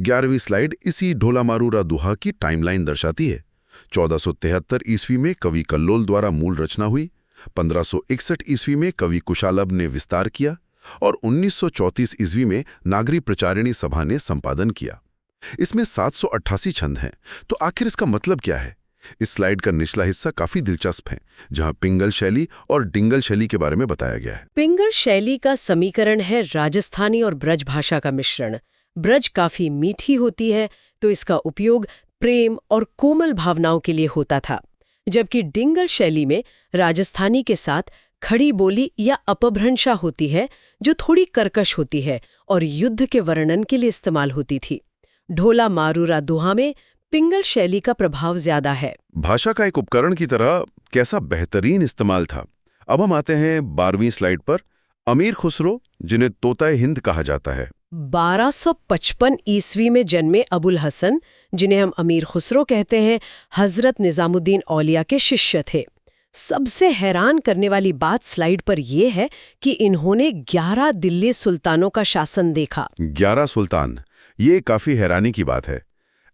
11वीं स्लाइड इसी ढोला मारूरा दोहा की टाइमलाइन दर्शाती है। 1473 ईस्वी में कवि कल्लोल द्वारा मूल रचना हुई, 1561 ईस्वी में कवि कुशालब ने विस्तार किया और 1934 ईस्वी में नागरी प्रचारिणी सभा ने संपादन किया। इसमें 788 छंद हैं। तो आखिर इसका मतलब क्या है? इस स्लाइड का निचला हिस्सा काफी दिलचस्प है, जहां पिंगल शैली और डिंगल शैली के बारे में बताया गया है। पिंगल शैली का समीकरण है राजस्थानी और ब्रज भाषा का मिश्रण। ब्रज काफी मीठी होती है, तो इसका उपयोग प्रेम और कोमल भावनाओं के लिए होता था, जबकि डिंगल शैली में राजस्थानी के साथ खड़ी बोली या अपभ्रंशा होती है, जो थोड़ी कर्कश होती है और युद्ध के वर्णन के लिए इस्तेमाल होती थी। ढोला मारूरा दोहा में पिंगल शैली का प्रभाव ज्यादा है। भाषा का एक उपकरण की तरह कैसा बेहतरीन इस्तेमाल था। अब हम आते हैं 12वीं स्लाइड पर। अमीर खुसरो, जिन्हें तोताए हिंद कहा जाता है। 1255 ईस्वी में जन्मे अबुल हसन, जिन्हें हम अमीर खुसरो कहते हैं, हजरत निजामुद्दीन औलिया के शिष्य थे। सबसे हैरान करने वाली बात स्लाइड पर यह है कि इन्होंने 11 दिल्ली सुल्तानों का शासन देखा। 11 सुल्तान, ये काफी हैरानी की बात है।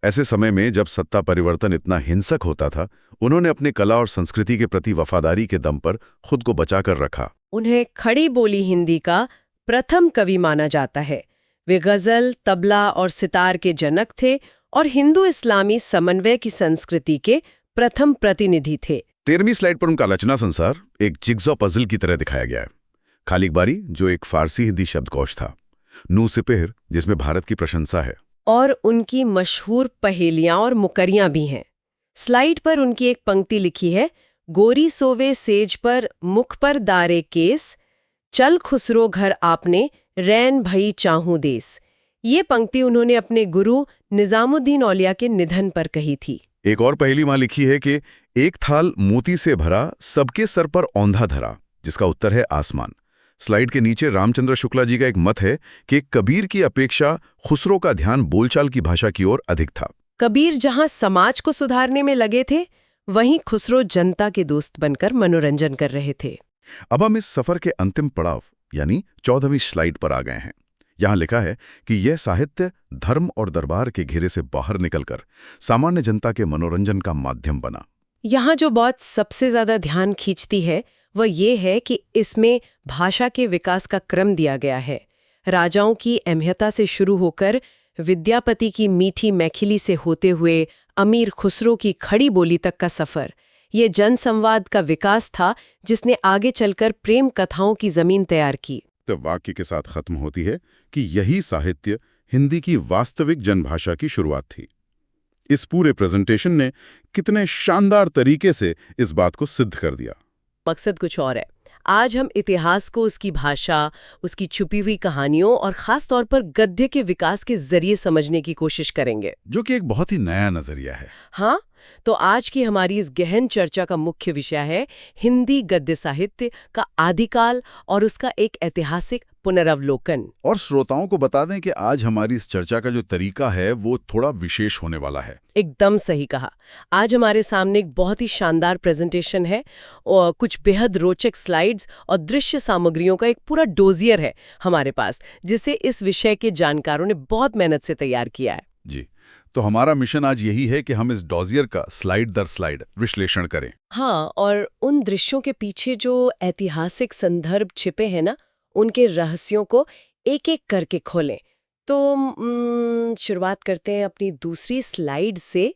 ऐसे समय में जब सत्ता परिवर्तन इतना हिंसक होता था, उन्होंने अपने कला और संस्कृति के प्रति वफादारी के दम पर खुद को बचाकर रखा। उन्हें खड़ी बोली हिंदी का प्रथम कवि माना जाता है। वे गजल, तबला और सितार के जनक थे और हिंदू इस्लामी समन्वय की संस्कृति के प्रथम प्रतिनिधि थे। 13वीं स्लाइड पर उनका रचना संसार एक जिग्सॉ पजल की तरह दिखाया गया है। खालिकबारी, जो एक फारसी हिंदी शब्दकोश था, नू सिपहर, जिसमें भारत की प्रशंसा है, और उनकी मशहूर पहेलियां और मुकरियां भी हैं। स्लाइड पर उनकी एक पंक्ति लिखी है, गोरी सोवे सेज पर मुख पर दारे केस, चल खुसरो घर आपने रैन भई चाहूं देस। ये पंक्ति उन्होंने अपने गुरु निजामुद्दीन औलिया के निधन पर कही थी। एक और पहेली वहां लिखी है कि एक थाल मोती से भरा, सबके सर पर औंधा धरा, जिसका उत्तर है आसमान। स्लाइड के नीचे रामचंद्र शुक्ला जी का एक मत है कि कबीर की अपेक्षा खुसरो का ध्यान बोलचाल की भाषा की ओर अधिक था। कबीर जहां समाज को सुधारने में लगे थे, वहीं खुसरो जनता के दोस्त बनकर मनोरंजन कर रहे थे। अब हम इस सफर के अंतिम पड़ाव यानी 14वीं स्लाइड पर आ गए हैं। यहां लिखा है कि यह साहित्य धर्म और दरबार के घेरे से बाहर निकलकर सामान्य जनता के मनोरंजन का माध्यम बना। यहाँ जो बात सबसे ज्यादा ध्यान खींचती है वह ये है कि इसमें भाषा के विकास का क्रम दिया गया है। राजाओं की अहमियता से शुरू होकर विद्यापति की मीठी मैथिली से होते हुए अमीर खुसरो की खड़ी बोली तक का सफर, ये जनसंवाद का विकास था जिसने आगे चलकर प्रेम कथाओं की जमीन तैयार की। तो वाक्य के साथ खत्म होती है कि यही साहित्य हिंदी की वास्तविक जनभाषा की शुरुआत थी। इस पूरे प्रेजेंटेशन ने कितने शानदार तरीके से इस बात को सिद्ध कर दिया। मकसद कुछ और है। आज हम इतिहास को उसकी भाषा, उसकी छुपी हुई कहानियों और खास तौर पर गद्य के विकास के जरिए समझने की कोशिश करेंगे, जो कि एक बहुत ही नया नजरिया है। हाँ, तो आज की हमारी इस गहन चर्चा का मुख्य विषय है हिंदी गद्य साहित्य का आदिकाल और उसका एक ऐतिहासिक पुनरावलोकन। और श्रोताओं को बता दें कि आज हमारी इस चर्चा का जो तरीका है वो थोड़ा विशेष होने वाला है। एकदम सही कहा। आज हमारे सामने एक बहुत ही शानदार प्रेजेंटेशन है और कुछ बेहद रोचक स्लाइड्स और दृश्य सामग्रियों का एक पूरा डोजियर है हमारे पास, जिसे इस विषय के जानकारों ने बहुत मेहनत से तैयार किया है। जी, तो हमारा मिशन आज यही है कि हम इस डोजियर का स्लाइड दर स्लाइड विश्लेषण करें। हाँ, और उन दृश्यों के पीछे जो ऐतिहासिक संदर्भ छिपे हैं ना, उनके रहस्यों को एक एक करके खोलें। तो शुरुआत करते हैं अपनी दूसरी स्लाइड से।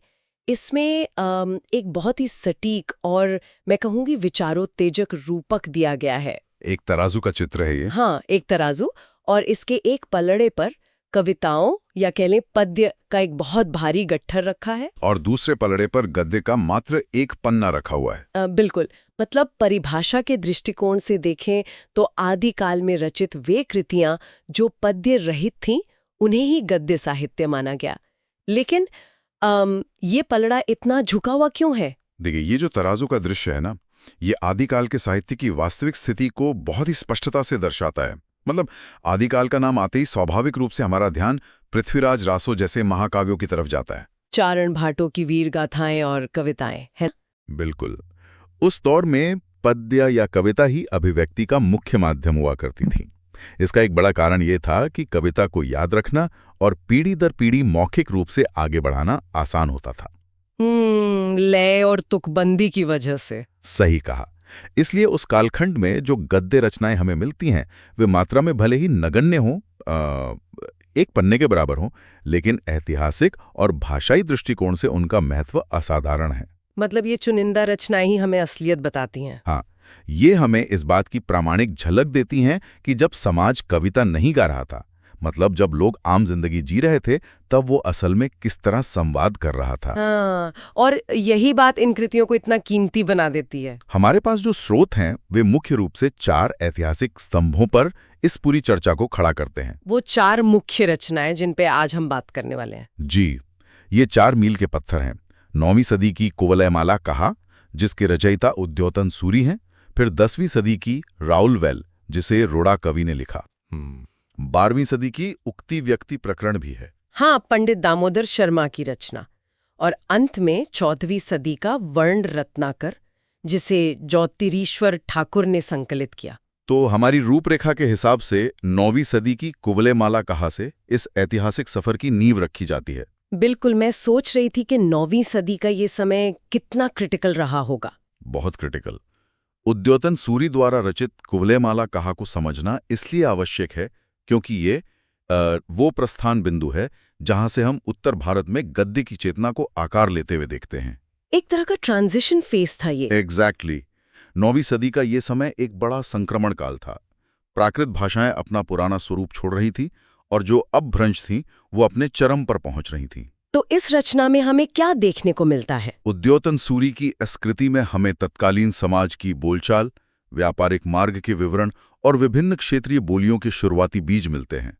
इसमें एक बहुत ही सटीक और मैं कहूँगी विचारोत्तेजक रूपक दिया गया है। एक तराजू का चित्र है ये। हाँ, एक तराजू, और इसके एक पलड़े पर कविताओं या कह लें पद्य का एक बहुत भारी गट्ठर रखा है और दूसरे पलड़े पर गद्य का मात्र एक पन्ना रखा हुआ है। बिल्कुल, मतलब परिभाषा के दृष्टिकोण से देखें तो आदिकाल में रचित वे कृतियां जो पद्य रहित थीं, उन्हें ही गद्य साहित्य माना गया। लेकिन ये पलड़ा इतना झुका हुआ क्यों है? देखिए, ये जो तराजू का दृश्य है ना, ये आदिकाल के साहित्य की वास्तविक स्थिति को बहुत ही स्पष्टता से दर्शाता है। मतलब आदिकाल का नाम आते ही स्वाभाविक रूप से हमारा ध्यान पृथ्वीराज रासो जैसे महाकाव्यों की तरफ जाता है। चारण भाटों की वीर गाथाएं और कविताएं हैं। बिल्कुल, उस दौर में पद्य या कविता ही अभिव्यक्ति का मुख्य माध्यम हुआ करती थी। इसका एक बड़ा कारण ये था कि कविता को याद रखना और पीढ़ी दर पीढ़ी मौखिक रूप से आगे बढ़ाना आसान होता था। लय और तुकबंदी की वजह से। सही कहा। इसलिए उस कालखंड में जो गद्य रचनाएं हमें मिलती हैं, वे मात्रा में भले ही नगण्य हों, एक पन्ने के बराबर हों, लेकिन ऐतिहासिक और भाषाई दृष्टिकोण से उनका महत्व असाधारण है। मतलब ये चुनिंदा रचनाएं ही हमें असलियत बताती हैं। हाँ, ये हमें इस बात की प्रामाणिक झलक देती हैं कि जब समाज कविता नहीं गा रहा था, मतलब जब लोग आम जिंदगी जी रहे थे, तब वो असल में किस तरह संवाद कर रहा था। हाँ, और यही बात इन कृतियों को इतना कीमती बना देती है। हमारे पास जो स्रोत हैं, वे मुख्य रूप से 4 ऐतिहासिक स्तंभों पर इस पूरी चर्चा को खड़ा करते हैं। वो 4 मुख्य रचनाएं जिन पे आज हम बात करने वाले हैं। जी, ये 4 मील के पत्थर हैं। 9वीं सदी की कुवलयमाला कहा, जिसके रचयिता उद्योतन सूरी हैं। फिर 10वीं सदी की राउलवेल, जिसे रोड़ा कवि ने लिखा। 12वीं सदी की उक्ति व्यक्ति प्रकरण भी है। हाँ, पंडित दामोदर शर्मा की रचना। और अंत में 14वीं सदी का वर्ण रत्नाकर, जिसे ज्योतिरीश्वर ठाकुर ने संकलित किया। तो हमारी रूपरेखा के हिसाब से 9वीं सदी की कुवलयमाला कहा से इस ऐतिहासिक सफर की नींव रखी जाती है। बिल्कुल, मैं सोच रही थी कि 9वीं सदी का ये समय कितना क्रिटिकल रहा होगा। बहुत क्रिटिकल। उद्योतन सूरी द्वारा रचित कुवलयमाला कहा को समझना इसलिए आवश्यक है क्योंकि ये वो प्रस्थान बिंदु है जहां से हम उत्तर भारत में गद्य की चेतना को आकार लेते हुए देखते हैं। एक तरह का ट्रांजिशन फेज था ये। एग्जैक्टली। 9वीं सदी का ये समय एक बड़ा संक्रमण काल था। प्राकृत भाषाएं अपना पुराना स्वरूप छोड़ रही थी और जो अपभ्रंश थीं वो अपने चरम पर पहुंच रही थीं। तो इस रचना में हमें क्या देखने को मिलता है? उद्योतन सूरी की इस कृति में हमें तत्कालीन समाज की बोलचाल, व्यापारिक मार्ग के विवरण और विभिन्न क्षेत्रीय बोलियों के शुरुआती बीज मिलते हैं।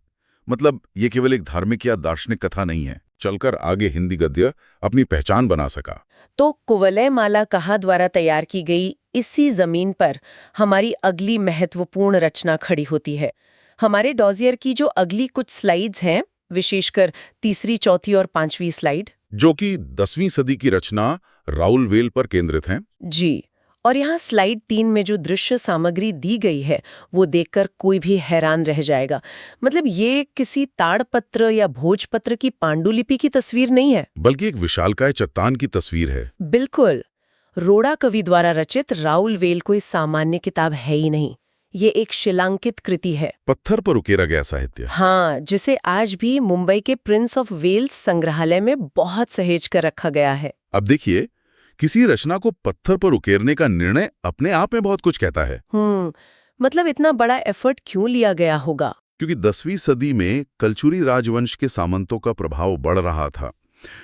मतलब ये केवल एक धार्मिक या दार्शनिक कथा नहीं है। चलकर आगे हिंदी गद्य अपनी पहचान बना सका। तो कुवलयमाला कहा द्वारा तैयार की गई इसी जमीन पर हमारी अगली महत्वपूर्ण रचना खड़ी होती है। हमारे डॉजियर की जो अगली कुछ स्लाइड्स हैं, विशेषकर तीसरी, चौथी और 5वीं स्लाइड, जो कि 10वीं सदी की रचना राउलवेल पर केंद्रित हैं। जी, और यहाँ स्लाइड 3 में जो दृश्य सामग्री दी गई है वो देखकर कोई भी हैरान रह जाएगा। मतलब ये किसी ताड़पत्र या भोजपत्र की पांडुलिपि की तस्वीर नहीं है, बल्कि एक विशालकाय चट्टान की तस्वीर है। बिल्कुल। रोड़ा कवि द्वारा रचित राउलवेल कोई सामान्य किताब है ही नहीं। ये एक शिलांकित कृति है। पत्थर पर उकेरा गया साहित्य। हाँ, जिसे आज भी मुंबई के प्रिंस ऑफ वेल्स संग्रहालय में बहुत सहेज कर रखा गया है। अब देखिए, किसी रचना को पत्थर पर उकेरने का निर्णय अपने आप में बहुत कुछ कहता है। मतलब इतना बड़ा एफर्ट क्यों लिया गया होगा? क्योंकि 10वीं सदी में कलचुरी राजवंश के सामंतों का प्रभाव बढ़ रहा था।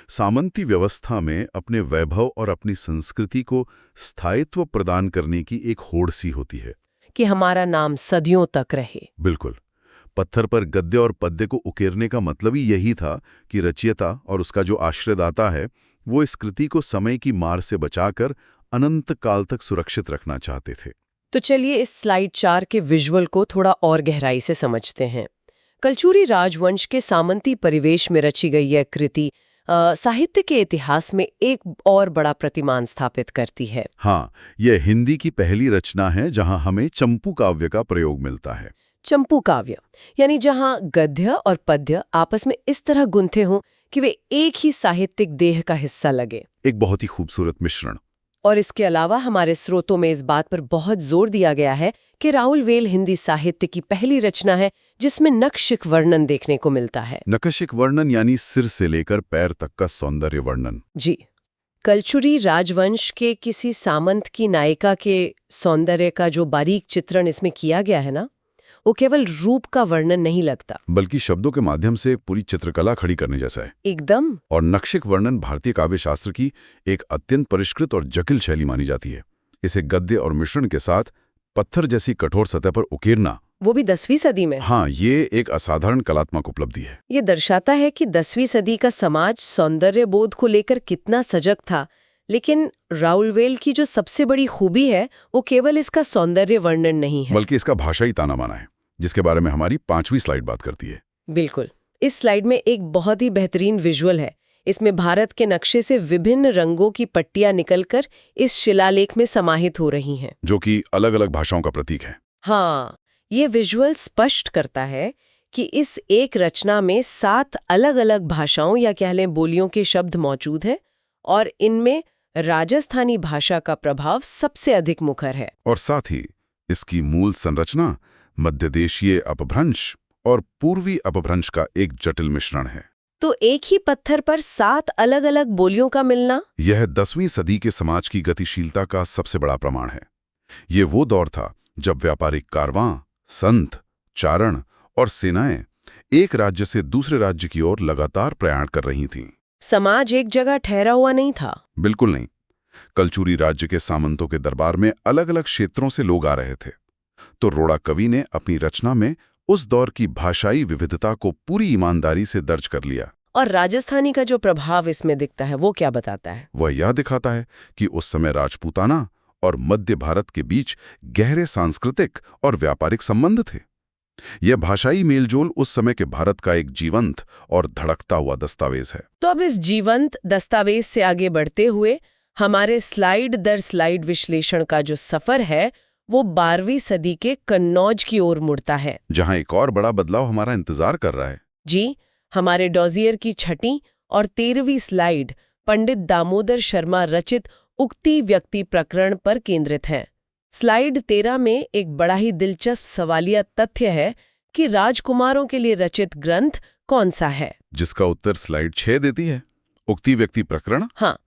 सामंती व्यवस्था में अपने वैभव और अपनी संस्कृति को स्थायित्व प्रदान करने की एक होड़ सी होती है कि हमारा नाम सदियों तक रहे। बिल्कुल। पत्थर पर गद्य और पद्य को उकेरने का मतलब ही यही था कि रचयिता और उसका जो आश्रयदाता है वो इस कृति को समय की मार से बचाकर अनंत काल तक सुरक्षित रखना चाहते थे। तो चलिए इस स्लाइड 4 के विजुअल को थोड़ा और गहराई से समझते हैं। कलचुरी राजवंश के सामंती परिवेश में रची गई यह कृति साहित्य के इतिहास में एक और बड़ा प्रतिमान स्थापित करती है। हाँ, यह हिंदी की पहली रचना है जहां हमें चंपू काव्य का प्रयोग मिलता है। चंपू काव्य यानी जहां गद्य और पद्य आपस में इस तरह गुंथे हों कि वे एक ही साहित्यिक देह का हिस्सा लगे। एक बहुत ही खूबसूरत मिश्रण। और इसके अलावा हमारे स्रोतों में इस बात पर बहुत जोर दिया गया है कि राहुल वेल हिंदी साहित्य की पहली रचना है जिसमें नक्शिक वर्णन देखने को मिलता है। नक्शिक वर्णन यानी सिर से लेकर पैर तक का सौंदर्य वर्णन। जी, कलचुरी राजवंश के किसी सामंत की नायिका के सौंदर्य का जो बारीक चित्रण इसमें किया गया है ना, वो केवल रूप का वर्णन नहीं लगता, बल्कि शब्दों के माध्यम से पूरी चित्रकला खड़ी करने जैसा है। एकदम। और नक्शिक वर्णन भारतीय काव्य शास्त्र की एक अत्यंत परिष्कृत और जटिल शैली मानी जाती है। इसे गद्य और मिश्रण के साथ पत्थर जैसी कठोर सतह पर उकेरना, वो भी 10वीं सदी में। हाँ, ये एक असाधारण कलात्मक उपलब्धि है। ये दर्शाता है कि 10वीं सदी का समाज सौंदर्य बोध को लेकर कितना सजग था। लेकिन राहुल वेल की जो सबसे बड़ी खूबी है वो केवल इसका सौंदर्य वर्णन नहीं है, बल्कि इसका भाषाई ताना माना है, जिसके बारे में हमारी 5वीं स्लाइड बात करती है। बिल्कुल। इस स्लाइड में एक बहुत ही बेहतरीन विजुअल है। इसमें भारत के नक्शे से विभिन्न रंगों की पट्टियां निकलकर इस शिलालेख में समाहित हो रही हैं, जो कि अलग अलग भाषाओं का प्रतीक है। हाँ, ये विजुअल स्पष्ट करता है कि इस एक रचना में 7 अलग अलग भाषाओं या कह लें बोलियों के शब्द मौजूद हैं और इनमें राजस्थानी भाषा का प्रभाव सबसे अधिक मुखर है। और साथ ही इसकी मूल संरचना मध्यदेशीय अपभ्रंश और पूर्वी अपभ्रंश का एक जटिल मिश्रण है। तो एक ही पत्थर पर 7 अलग अलग बोलियों का मिलना, यह 10वीं सदी के समाज की गतिशीलता का सबसे बड़ा प्रमाण है। ये वो दौर था जब व्यापारिक कारवां, संत, चारण और सेनाएं एक राज्य से दूसरे राज्य की ओर लगातार प्रयाण कर रही थीं। समाज एक जगह ठहरा हुआ नहीं था। बिल्कुल नहीं। कलचुरी राज्य के सामंतों के दरबार में अलग अलग क्षेत्रों से लोग आ रहे थे। तो रोड़ा कवि ने अपनी रचना में उस दौर की भाषाई विविधता को पूरी ईमानदारी से दर्ज कर लिया। और राजस्थानी का जो प्रभाव इसमें दिखता है वो क्या बताता है? वह यह दिखाता है कि उस समय राजपूताना और मध्य भारत के बीच गहरे सांस्कृतिक और व्यापारिक संबंध थे। यह भाषाई मेलजोल उस समय के भारत का एक जीवंत और धड़कता हुआ दस्तावेज है। तो अब इस जीवंत दस्तावेज से आगे बढ़ते हुए हमारे स्लाइड दर स्लाइड विश्लेषण का जो सफर है वो 12वीं सदी के कन्नौज की ओर मुड़ता है, जहां एक और बड़ा बदलाव हमारा इंतजार कर रहा है। जी, हमारे डॉजियर की 6ठी और 13वीं स्लाइड पंडित दामोदर शर्मा रचित उक्ति व्यक्ति प्रकरण पर केंद्रित हैं। स्लाइड 13 में एक बड़ा ही दिलचस्प सवालिया तथ्य है कि राजकुमारों के लिए रचित ग्रंथ कौन सा है, जिसका उत्तर स्लाइड 6 देती है। उक्ति व्यक्ति प्रकरण। हाँ,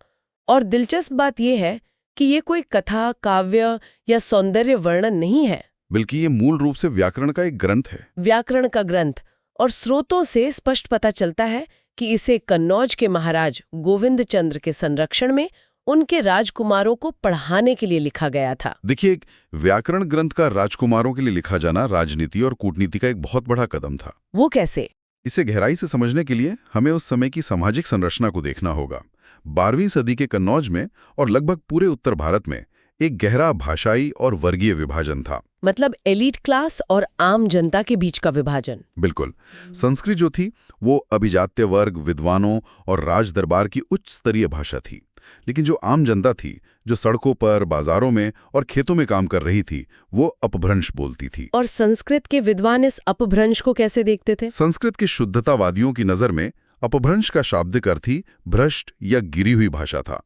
और दिलचस्प बात यह है कि ये कोई कथा, काव्य या सौंदर्य वर्णन नहीं है, बल्कि ये मूल रूप से व्याकरण का एक ग्रंथ है। व्याकरण का ग्रंथ। और स्रोतों से स्पष्ट पता चलता है कि इसे कन्नौज के महाराज गोविंद चंद्र के संरक्षण में उनके राजकुमारों को पढ़ाने के लिए लिखा गया था। देखिए, एक व्याकरण ग्रंथ का राजकुमारों के लिए लिखा जाना राजनीति और कूटनीति का एक बहुत बड़ा कदम था। वो कैसे? इसे गहराई से समझने के लिए हमें उस समय की सामाजिक संरचना को देखना होगा। 12वीं सदी के कन्नौज में और लगभग पूरे उत्तर भारत में एक गहरा भाषाई और वर्गीय विभाजन था। मतलब एलीट क्लास और आम जनता के बीच का विभाजन। बिल्कुल। संस्कृत जो थी वो अभिजात्य वर्ग, विद्वानों और राज दरबार की उच्च स्तरीय भाषा थी। लेकिन जो आम जनता थी, जो सड़कों पर, बाजारों में और खेतों में काम कर रही थी, वो अपभ्रंश बोलती थी। और संस्कृत के विद्वान इस अपभ्रंश को कैसे देखते थे? संस्कृत के शुद्धतावादियों की नजर में अपभ्रंश का शाब्दिक अर्थ ही भ्रष्ट या गिरी हुई भाषा था।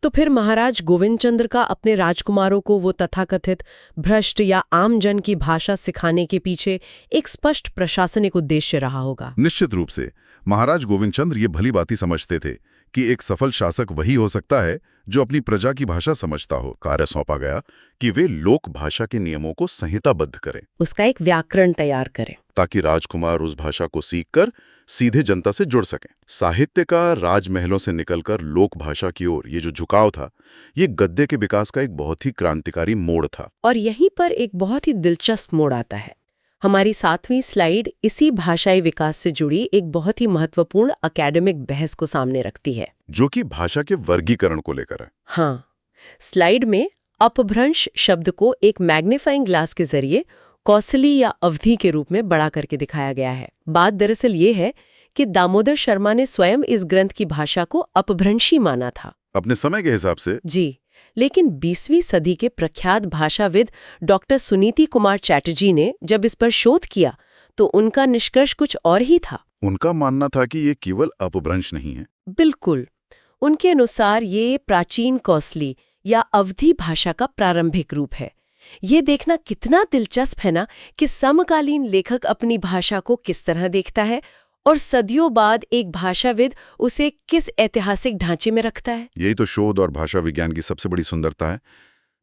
तो फिर महाराज गोविंद चंद्र का अपने राजकुमारों को वो तथाकथित भ्रष्ट या आम जन की भाषा सिखाने के पीछे एक स्पष्ट प्रशासनिक उद्देश्य रहा होगा। निश्चित रूप से महाराज गोविंद चंद्र ये भली बाती समझते थे कि एक सफल शासक वही हो सकता है जो अपनी प्रजा की भाषा समझता हो। कार्य सौंपा गया कि वे लोक भाषा के नियमों को संहिताबद्ध करें, उसका एक व्याकरण तैयार करें, ताकि राजकुमार उस भाषा को सीखकर सीधे जनता से जुड़ सकें। साहित्य का राजमहलों से निकलकर लोक भाषा की ओर ये जो झुकाव था, ये गद्य के विकास का एक बहुत ही क्रांतिकारी मोड़ था। और यहीं पर एक बहुत ही दिलचस्प मोड़ आता है। हमारी 7वीं स्लाइड इसी भाषाई विकास से जुड़ी एक बहुत ही महत्वपूर्ण एकेडमिक बहस को सामने रखती है, जो कि भाषा के वर्गीकरण को लेकर है। हाँ, स्लाइड में अपभ्रंश शब्द को एक मैग्नीफाइंग ग्लास के जरिए कौशली या अवधि के रूप में बड़ा करके दिखाया गया है। बात दरअसल ये है कि दामोदर शर्मा ने स्वयं इस ग्रंथ की भाषा को अपभ्रंशी माना था अपने समय के हिसाब से। जी, लेकिन 20वीं सदी के प्रख्यात भाषाविद डॉक्टर सुनीति कुमार चैटर्जी ने जब इस पर शोध किया तो उनका निष्कर्ष कुछ और ही था। उनका मानना था कि ये केवल अपभ्रंश नहीं है। बिल्कुल, उनके अनुसार ये प्राचीन कौशली या अवधि भाषा का प्रारंभिक रूप है। ये देखना कितना दिलचस्प है ना कि समकालीन लेखक अपनी भाषा को किस तरह देखता है और सदियों बाद एक भाषाविद उसे किस ऐतिहासिक ढांचे में रखता है। यही तो शोध और भाषा विज्ञान की सबसे बड़ी सुंदरता है।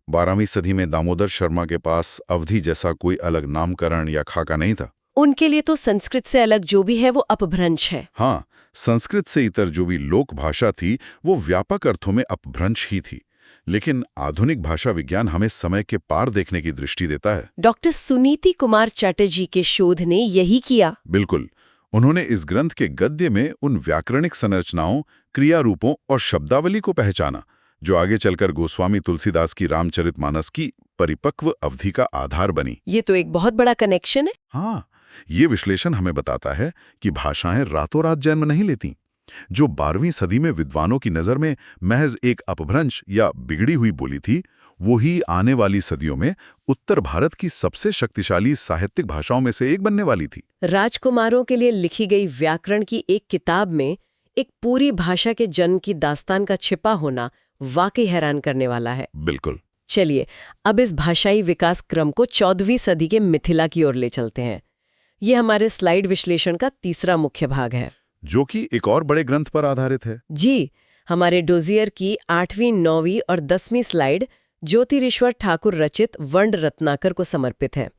12वीं सदी में दामोदर शर्मा के पास अवधि जैसा कोई अलग नामकरण या खाका नहीं था। उनके लिए तो संस्कृत से अलग जो भी है वो अपभ्रंश है। हाँ, संस्कृत से इतर जो भी लोक भाषा थी वो व्यापक अर्थों में अपभ्रंश ही थी। लेकिन आधुनिक भाषा विज्ञान हमें समय के पार देखने की दृष्टि देता है। डॉक्टर सुनीति कुमार चैटर्जी के शोध ने यही किया। बिल्कुल, उन्होंने इस ग्रंथ के गद्य में उन व्याकरणिक संरचनाओं, क्रिया रूपों और शब्दावली को पहचाना जो आगे चलकर गोस्वामी तुलसीदास की रामचरितमानस की परिपक्व अवधि का आधार बनी। ये तो एक बहुत बड़ा कनेक्शन है। हाँ, ये विश्लेषण हमें बताता है कि भाषाएं रातों रात जन्म नहीं लेती। जो 12वीं सदी में विद्वानों की नजर में महज एक अपभ्रंश या बिगड़ी हुई बोली थी, वो ही आने वाली सदियों में उत्तर भारत की सबसे शक्तिशाली साहित्यिक भाषाओं में से एक बनने वाली थी। राजकुमारों के लिए लिखी गई व्याकरण की एक किताब में एक पूरी भाषा के जन्म की दास्तान का छिपा होना वाकई हैरान करने वाला है। बिल्कुल। चलिए अब इस भाषाई विकास क्रम को 14वीं सदी के मिथिला की ओर ले चलते हैं। ये हमारे स्लाइड विश्लेषण का तीसरा मुख्य भाग है, जो कि एक और बड़े ग्रंथ पर आधारित है। जी, हमारे डोजियर की 8वीं, 9वीं और 10वीं स्लाइड ज्योतिरीश्वर ठाकुर रचित वर्ण रत्नाकर को समर्पित है।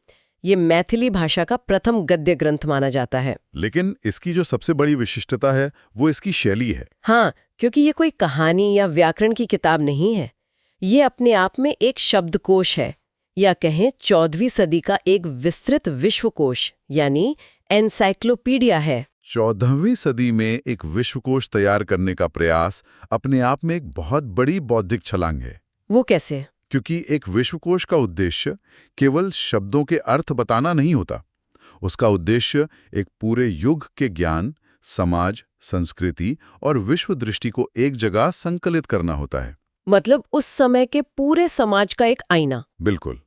ये मैथिली भाषा का प्रथम गद्य ग्रंथ माना जाता है। लेकिन इसकी जो सबसे बड़ी विशिष्टता है वो इसकी शैली है। हाँ, क्योंकि ये कोई कहानी या व्याकरण की किताब नहीं है। ये अपने आप में एक शब्दकोश है, या कहें 14वीं सदी का एक विस्तृत विश्वकोश यानी एनसाइक्लोपीडिया है। 14वीं सदी में एक विश्वकोश तैयार करने का प्रयास अपने आप में एक बहुत बड़ी बौद्धिक छलांग है। वो कैसे? क्योंकि एक विश्वकोश का उद्देश्य केवल शब्दों के अर्थ बताना नहीं होता। उसका उद्देश्य एक पूरे युग के ज्ञान, समाज, संस्कृति और विश्व दृष्टि को एक जगह संकलित करना होता है। मतलब उस समय के पूरे समाज का एक आईना। बिल्कुल।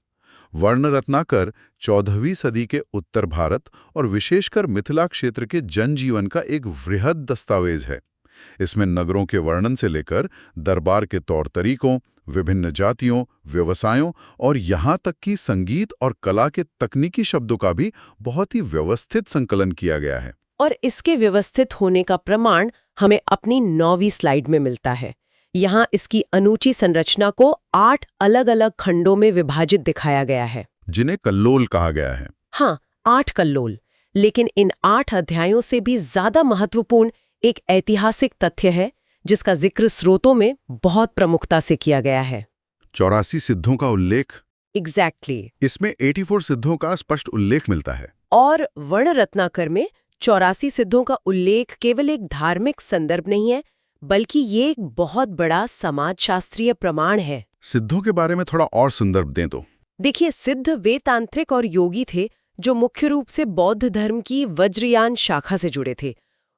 वर्ण रत्नाकर 14वीं सदी के उत्तर भारत और विशेषकर मिथिला क्षेत्र के जनजीवन का एक वृहद दस्तावेज है। इसमें नगरों के वर्णन से लेकर दरबार के तौर तरीकों, विभिन्न जातियों, व्यवसायों और यहाँ तक कि संगीत और कला के तकनीकी शब्दों का भी बहुत ही व्यवस्थित संकलन किया गया है। और इसके व्यवस्थित होने का प्रमाण हमें अपनी 9वीं स्लाइड में मिलता है। यहाँ इसकी अनूठी संरचना को 8 अलग-अलग खंडों में विभाजित दिखाया गया है, जिन्हें कल्लोल कहा गया है। हाँ, 8 कल्लोल। लेकिन इन 8 अध्यायों से भी ज्यादा महत्वपूर्ण एक ऐतिहासिक तथ्य है जिसका जिक्र स्रोतों में बहुत प्रमुखता से किया गया है। 84 सिद्धों का उल्लेख। एग्जैक्टली। इसमें 84 सिद्धों का स्पष्ट उल्लेख मिलता है। और वर्ण रत्नाकर में 84 सिद्धों का उल्लेख केवल एक धार्मिक संदर्भ नहीं है, बल्कि ये एक बहुत बड़ा समाजशास्त्रीय प्रमाण है। सिद्धों के बारे में थोड़ा और संदर्भ दें तो। देखिए, सिद्ध वे तांत्रिक और योगी थे जो मुख्य रूप से बौद्ध धर्म की वज्रयान शाखा से जुड़े थे।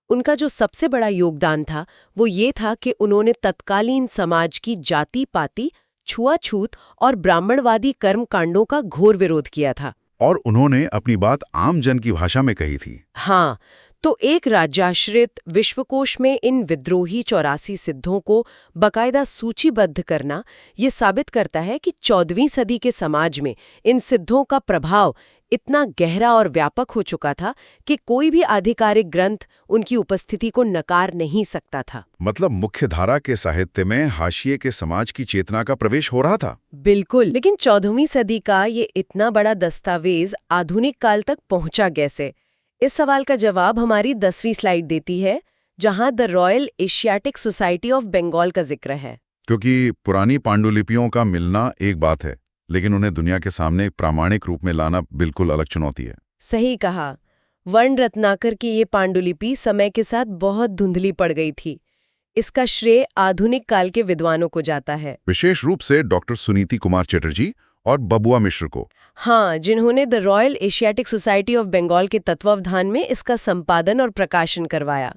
उनका जो सबसे बड़ा योगदान था वो ये था कि उन्होंने तत्कालीन समाज की जाति पाति, छुआछूत और ब्राह्मणवादी कर्मकांडों का घोर विरोध किया था। और उन्होंने अपनी बात आम जन की भाषा में कही थी। हाँ, तो एक राज्याश्रित विश्वकोश में इन विद्रोही 84 सिद्धों को बकायदा सूचीबद्ध करना ये साबित करता है कि 14वीं सदी के समाज में इन सिद्धों का प्रभाव इतना गहरा और व्यापक हो चुका था कि कोई भी आधिकारिक ग्रंथ उनकी उपस्थिति को नकार नहीं सकता था। मतलब मुख्यधारा के साहित्य में हाशिए के समाज की चेतना का प्रवेश हो रहा था। बिल्कुल, लेकिन 14वीं सदी का ये इतना बड़ा दस्तावेज आधुनिक काल तक पहुंचा कैसे? इस सवाल का जवाब हमारी 10वीं स्लाइड देती है, जहां the Royal Asiatic Society of Bengal का जिक्र है। क्योंकि पुरानी पांडुलिपियों का मिलना एक बात है, लेकिन उन्हें दुनिया के सामने एक प्रामाणिक रूप में लाना बिल्कुल अलग चुनौती है। सही कहा। वर्ण रत्नाकर की ये पांडुलिपि समय के साथ बहुत धुंधली पड़ गई थी। इसका श्रेय आधुनिक काल के विद्वानों को जाता है, विशेष रूप से डॉक्टर सुनीति कुमार चटर्जी और बबुआ मिश्र को। हाँ, जिन्होंने the Royal Asiatic Society of Bengal के तत्वावधान में इसका संपादन और प्रकाशन करवाया।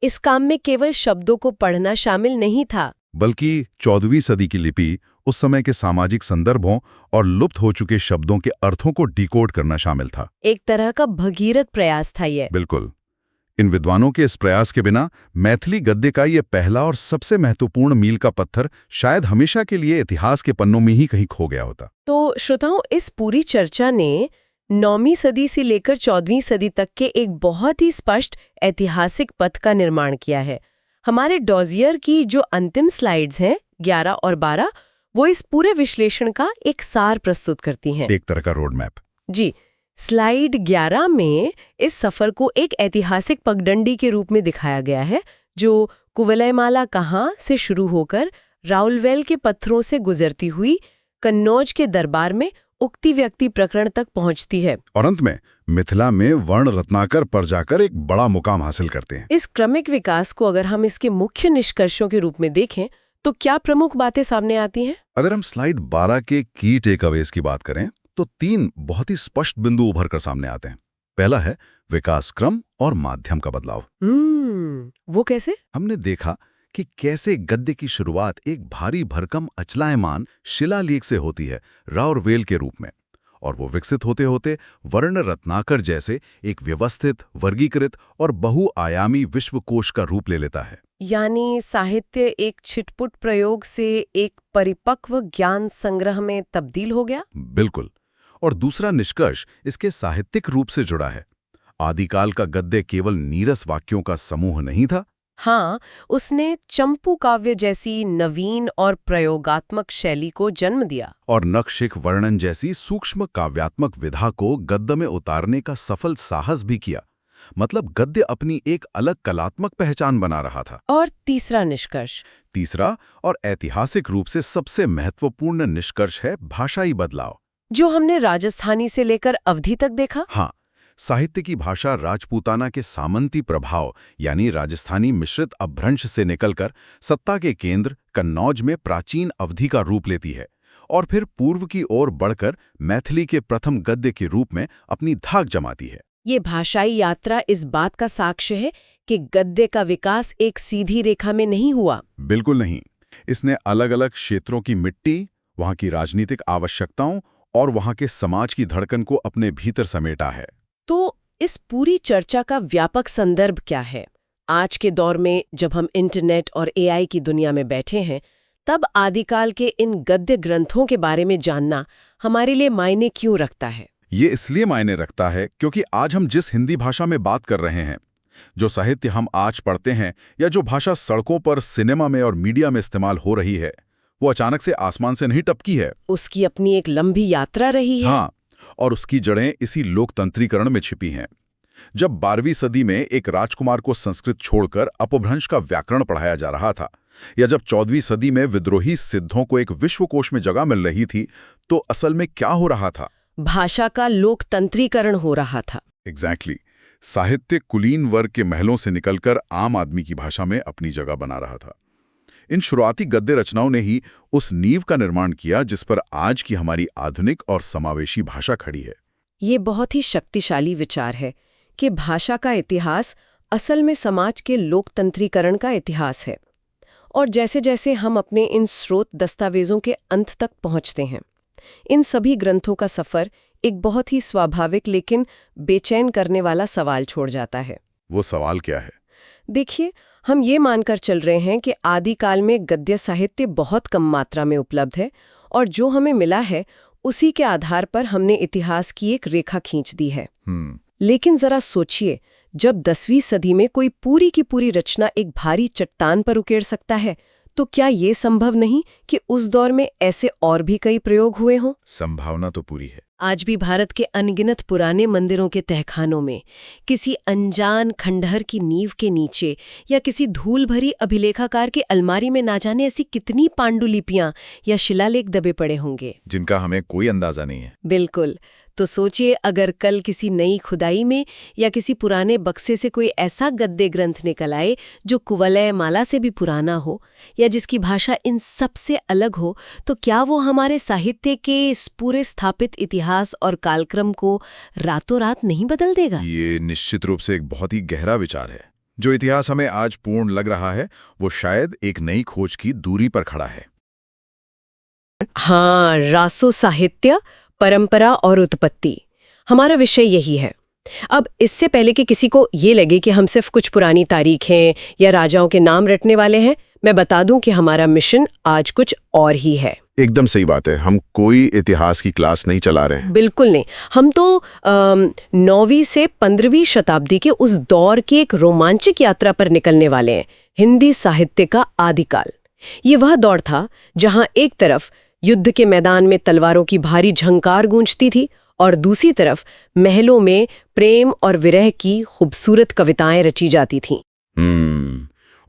इस काम में केवल शब्दों को पढ़ना शामिल नहीं था, बल्कि 14वीं सदी की लिपि, उस समय के सामाजिक संदर्भों और लुप्त हो चुके शब्दों के अर्थों को डिकोड करना शामिल था। एक तरह का भगीरथ प्रयास था ये। बिल्कुल। इन विद्वानों के इस प्रयास के बिना मैथिली गद्य का ये पहला और सबसे महत्वपूर्ण मील का पत्थर शायद हमेशा के लिए इतिहास के पन्नों में ही कहीं खो गया होता। तो श्रोताओं, इस पूरी चर्चा ने 9वीं सदी से लेकर 14वीं सदी तक के एक बहुत ही स्पष्ट ऐतिहासिक पथ का निर्माण किया है। हमारे डॉजियर की जो अंतिम स्लाइड्स हैं 11 और 12, वो इस पूरे विश्लेषण का एक सार प्रस्तुत करती हैं। एक तरह का रोड मैप। जी, स्लाइड 11 में इस सफर को एक ऐतिहासिक पगडंडी के रूप में दिखाया गया है, जो कुवलयमाला कहाँ से शुरू होकर राउलवेल के पत्थरों से गुजरती हुई कन्नौज के दरबार में उक्ति व्यक्ति प्रकरण तक पहुंचती है और अंत में मिथिला में वर्ण रत्नाकर पर जाकर एक बड़ा मुकाम हासिल करते हैं। इस क्रमिक विकास को अगर हम इसके मुख्य निष्कर्षों के रूप में देखें तो क्या प्रमुख बातें सामने आती हैं? अगर हम स्लाइड 12 के की टेकअवेज की बात करें तो 3 बहुत ही स्पष्ट बिंदु उभर कर सामने आते हैं। पहला है विकास क्रम और माध्यम का बदलाव। वो कैसे? हमने देखा कि कैसे गद्य की शुरुआत एक भारी भरकम अचलायमान शिलालेख से होती है राउरवेल के रूप में, और वो विकसित होते होते वर्ण रत्नाकर जैसे एक व्यवस्थित, वर्गीकृत और बहुआयामी विश्वकोश का रूप ले लेता है। यानी साहित्य एक छिटपुट प्रयोग से एक परिपक्व ज्ञान संग्रह में तब्दील हो गया। बिल्कुल। और दूसरा निष्कर्ष इसके साहित्यिक रूप से जुड़ा है। आदिकाल का गद्य केवल नीरस वाक्यों का समूह नहीं था। हाँ, उसने चंपू काव्य जैसी नवीन और प्रयोगात्मक शैली को जन्म दिया और नक्शिक वर्णन जैसी सूक्ष्म काव्यात्मक विधा को गद्य में उतारने का सफल साहस भी किया। मतलब गद्य अपनी एक अलग कलात्मक पहचान बना रहा था। और तीसरा निष्कर्ष, तीसरा और ऐतिहासिक रूप से सबसे महत्वपूर्ण निष्कर्ष है भाषाई बदलाव, जो हमने राजस्थानी से लेकर अवधि तक देखा। हाँ, साहित्य की भाषा राजपूताना के सामंती प्रभाव यानी राजस्थानी मिश्रित अपभ्रंश से निकलकर सत्ता के केंद्र कन्नौज में प्राचीन अवधि का रूप लेती है और फिर पूर्व की ओर बढ़कर मैथिली के प्रथम गद्य के रूप में अपनी धाक जमाती है। ये भाषाई यात्रा इस बात का साक्ष्य है कि गद्य का विकास एक सीधी रेखा में नहीं हुआ। बिल्कुल नहीं। इसने अलग अलग क्षेत्रों की मिट्टी, वहां की राजनीतिक आवश्यकताओं और वहां के समाज की धड़कन को अपने भीतर समेटा है। तो इस पूरी चर्चा का व्यापक संदर्भ क्या है? आज के दौर में जब हम इंटरनेट और एआई की दुनिया में बैठे हैं, तब आदिकाल के इन गद्य ग्रंथों के बारे में जानना हमारे लिए मायने क्यों रखता है? ये इसलिए मायने रखता है क्योंकि आज हम जिस हिंदी भाषा में बात कर रहे हैं, जो साहित्य हम आज पढ़ते हैं या जो भाषा सड़कों पर, सिनेमा में और मीडिया में इस्तेमाल हो रही है, वो अचानक से आसमान से नहीं टपकी है। उसकी अपनी एक लंबी यात्रा रही है। हाँ, और उसकी जड़ें इसी लोकतंत्रीकरण में छिपी हैं। जब 12वीं सदी में एक राजकुमार को संस्कृत छोड़कर अपभ्रंश का व्याकरण पढ़ाया जा रहा था, या जब 14वीं सदी में विद्रोही सिद्धों को एक विश्वकोश में जगह मिल रही थी, तो असल में क्या हो रहा था? भाषा का लोकतंत्रीकरण हो रहा था। एग्जैक्टली। साहित्य कुलीन वर्ग के महलों से निकलकर आम आदमी की भाषा में अपनी जगह बना रहा था। इन शुरुआती गद्य रचनाओं ने ही उस नींव का निर्माण किया जिस पर आज की हमारी आधुनिक और समावेशी भाषा खड़ी है। ये बहुत ही शक्तिशाली विचार है कि भाषा का इतिहास असल में समाज के लोकतंत्रीकरण का इतिहास है। और जैसे जैसे हम अपने इन स्रोत दस्तावेजों के अंत तक पहुंचते हैं, इन सभी ग्रंथों का सफर एक बहुत ही स्वाभाविक लेकिन बेचैन करने वाला सवाल छोड़ जाता है। वो सवाल क्या है? देखिए, हम ये मानकर चल रहे हैं कि आदिकाल में गद्य साहित्य बहुत कम मात्रा में उपलब्ध है और जो हमें मिला है उसी के आधार पर हमने इतिहास की एक रेखा खींच दी है। लेकिन जरा सोचिए, जब 10वीं सदी में कोई पूरी की पूरी रचना एक भारी चट्टान पर उकेर सकता है, तो क्या ये संभव नहीं कि उस दौर में ऐसे और भी कई प्रयोग हुए हों? संभावना तो पूरी है। आज भी भारत के अनगिनत पुराने मंदिरों के तहखानों में किसी अनजान खंडहर की नींव के नीचे या किसी धूल भरी अभिलेखाकार की अलमारी में ना जाने ऐसी कितनी पांडुलिपियां या शिलालेख दबे पड़े होंगे, जिनका हमें कोई अंदाजा नहीं है। बिल्कुल। तो सोचिए, अगर कल किसी नई खुदाई में या किसी पुराने बक्से से कोई ऐसा गद्य ग्रंथ निकल आए जो कुवलय माला से भी पुराना हो या जिसकी भाषा इन सब से अलग हो, तो क्या वो हमारे साहित्य के इस पूरे स्थापित इतिहास और कालक्रम को रातों रात नहीं बदल देगा? ये निश्चित रूप से एक बहुत ही गहरा विचार है। जो इतिहास हमें आज पूर्ण लग रहा है, वो शायद एक नई खोज की दूरी पर खड़ा है। हाँ, रासो साहित्य, परंपरा और उत्पत्ति, हमारा विषय यही है। अब इससे पहले कि किसी को ये लगे कि हम सिर्फ कुछ पुरानी तारीखें या राजाओं के नाम रटने वाले हैं, मैं बता दूं कि हमारा मिशन आज कुछ और ही है। एकदम सही बात है। हम कोई इतिहास की क्लास नहीं चला रहे हैं। बिल्कुल नहीं। हम तो 9वीं से 15वीं शताब्दी के उस दौर की एक रोमांचक यात्रा पर निकलने वाले हैं, हिंदी साहित्य का आदिकाल। ये वह दौर था जहां एक तरफ युद्ध के मैदान में तलवारों की भारी झंकार गूंजती थी और दूसरी तरफ महलों में प्रेम और विरह की खूबसूरत कविताएं रची जाती थीं।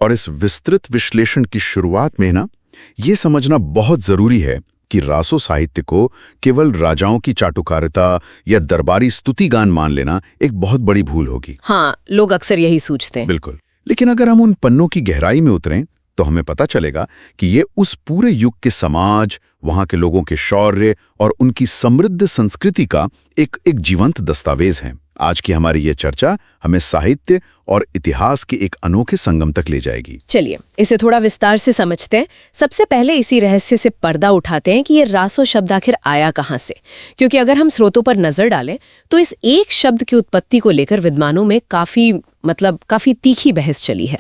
और इस विस्तृत विश्लेषण की शुरुआत में ना ये समझना बहुत जरूरी है कि रासो साहित्य को केवल राजाओं की चाटुकारिता या दरबारी स्तुतिगान मान लेना एक बहुत बड़ी भूल होगी। हाँ, लोग अक्सर यही सोचते हैं। बिल्कुल। लेकिन अगर हम उन पन्नों की गहराई में उतरें तो हमें पता चलेगा कि ये उस पूरे युग के समाज, वहां के लोगों के शौर्य और उनकी समृद्ध संस्कृति का एक जीवंत दस्तावेज है। आज की हमारी ये चर्चा हमें साहित्य और इतिहास के एक अनोखे संगम तक ले जाएगी। चलिए इसे थोड़ा विस्तार से समझते हैं। सबसे पहले इसी रहस्य से पर्दा उठाते हैं कि ये रासो शब्द आखिर आया कहाँ से, क्योंकि अगर हम स्रोतों पर नजर डालें तो इस एक शब्द की उत्पत्ति को लेकर विद्वानों में काफी तीखी बहस चली है।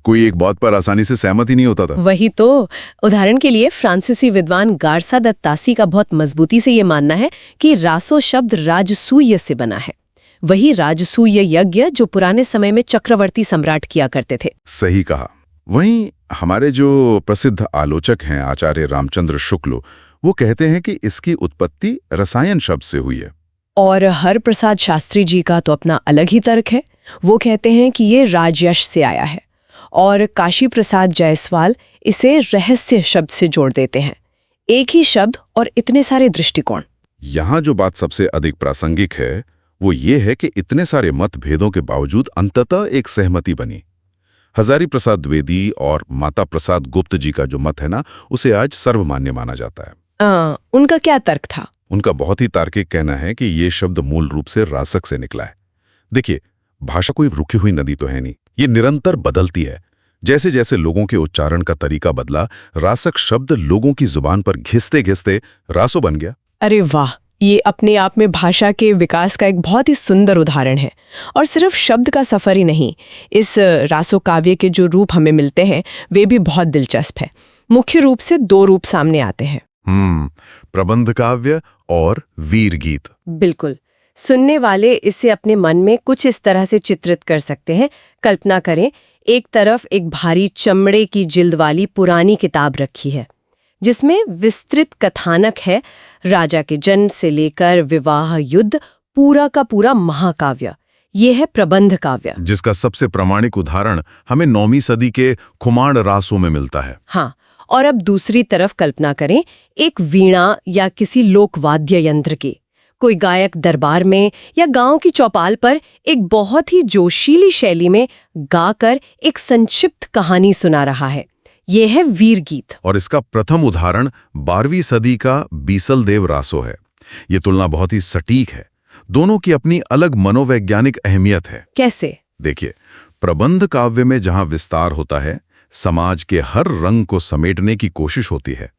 कोई एक बात पर आसानी से सहमत ही नहीं होता था। वही तो। उदाहरण के लिए फ्रांसीसी विद्वान गार्सा द तासी का बहुत मजबूती से ये मानना है कि रासो शब्द राजसूय से बना है, वही राजसूय यज्ञ जो पुराने समय में चक्रवर्ती सम्राट किया करते थे। सही कहा। वहीं हमारे जो प्रसिद्ध आलोचक हैं आचार्य रामचंद्र शुक्ल, वो कहते हैं कि इसकी उत्पत्ति रसायन शब्द से हुई है। और हरप्रसाद शास्त्री जी का तो अपना अलग ही तर्क है। वो कहते हैं कि ये राजयश से आया है, और काशी प्रसाद जायसवाल इसे रहस्य शब्द से जोड़ देते हैं। एक ही शब्द और इतने सारे दृष्टिकोण। यहाँ जो बात सबसे अधिक प्रासंगिक है वो ये है कि इतने सारे मतभेदों के बावजूद अंततः एक सहमति बनी। हजारी प्रसाद द्विवेदी और माता प्रसाद गुप्त जी का जो मत है ना, उसे आज सर्वमान्य माना जाता है। उनका क्या तर्क था? उनका बहुत ही तार्किक कहना है कि ये शब्द मूल रूप से रासक से निकला है। देखिए, भाषा कोई रुकी हुई नदी तो है नहीं, ये निरंतर बदलती है। जैसे जैसे लोगों के उच्चारण का तरीका बदला, रासक शब्द लोगों की जुबान पर घिसते घिसते रासो बन गया। अरे वाह, ये अपने आप में भाषा के विकास का एक बहुत ही सुंदर उदाहरण है। और सिर्फ शब्द का सफर ही नहीं, इस रासो काव्य के जो रूप हमें मिलते हैं वे भी बहुत दिलचस्प है। मुख्य रूप से 2 रूप सामने आते हैं, प्रबंध काव्य और वीर गीत। बिल्कुल। सुनने वाले इसे अपने मन में कुछ इस तरह से चित्रित कर सकते हैं। कल्पना करें, एक तरफ एक भारी चमड़े की जिल्द वाली पुरानी किताब रखी है जिसमें विस्तृत कथानक है राजा के जन्म से लेकर विवाह, युद्ध, पूरा का पूरा महाकाव्य। ये है प्रबंध काव्य, जिसका सबसे प्रामाणिक उदाहरण हमें 9वीं सदी के खुमाण रासों में मिलता है। हाँ, और अब दूसरी तरफ कल्पना करें एक वीणा या किसी लोकवाद्य यंत्र की। कोई गायक दरबार में या गांव की चौपाल पर एक बहुत ही जोशीली शैली में गाकर एक संक्षिप्त कहानी सुना रहा है। ये है वीर गीत। और इसका प्रथम उदाहरण 12वीं सदी का बीसल देव रासो है। ये तुलना बहुत ही सटीक है। दोनों की अपनी अलग मनोवैज्ञानिक अहमियत है। कैसे? देखिए, प्रबंध काव्य में जहां विस्तार होता है, समाज के हर रंग को समेटने की कोशिश होती है,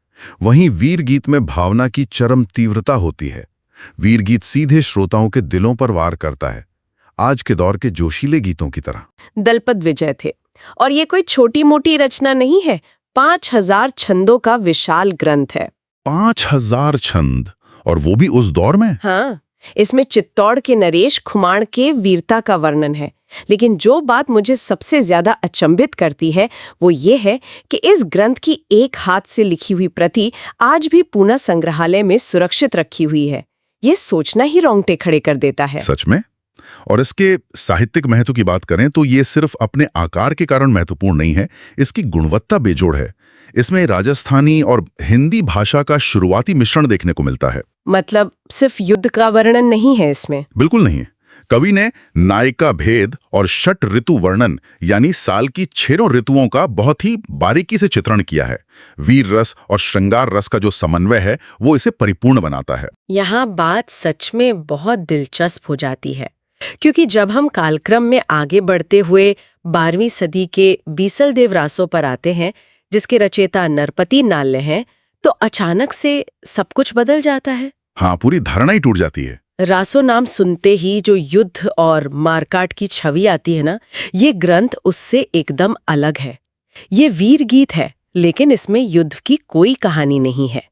वहीं वीर गीत में भावना की चरम तीव्रता होती है। वीर गीत सीधे श्रोताओं के दिलों पर वार करता है। आज के दौर के जोशीले गीतों की तरह। दलपत विजय थे। और ये कोई छोटी मोटी रचना नहीं है, 5000 छंदों का विशाल ग्रंथ है। 5000 छंद, और वो भी उस दौर में। हाँ, इसमें चित्तौड़ के नरेश खुमाण के वीरता का वर्णन है। लेकिन जो बात मुझे सबसे ज्यादा अचंभित करती है वो ये है कि इस ग्रंथ की एक हाथ से लिखी हुई प्रति आज भी पूना संग्रहालय में सुरक्षित रखी हुई है। ये सोचना ही रोंगटे खड़े कर देता है। सच में। और इसके साहित्यिक महत्व की बात करें तो ये सिर्फ अपने आकार के कारण महत्वपूर्ण नहीं है, इसकी गुणवत्ता बेजोड़ है। इसमें राजस्थानी और हिंदी भाषा का शुरुआती मिश्रण देखने को मिलता है। मतलब सिर्फ युद्ध का वर्णन नहीं है इसमें? बिल्कुल नहीं। कवि ने नायिका भेद और षट ऋतु वर्णन यानी साल की 6 ऋतुओं का बहुत ही बारीकी से चित्रण किया है। वीर रस और श्रृंगार रस का जो समन्वय है वो इसे परिपूर्ण बनाता है। यहाँ बात सच में बहुत दिलचस्प हो जाती है, क्योंकि जब हम कालक्रम में आगे बढ़ते हुए 12वीं सदी के बीसलदेव रासों पर आते हैं, जिसके रचयिता नरपति नाल्य हैं, तो अचानक से सब कुछ बदल जाता है। हाँ, पूरी धारणा ही टूट जाती है। रासो नाम सुनते ही जो युद्ध और मारकाट की छवि आती है ना, ये ग्रंथ उससे एकदम अलग है। ये वीर गीत है, लेकिन इसमें युद्ध की कोई कहानी नहीं है।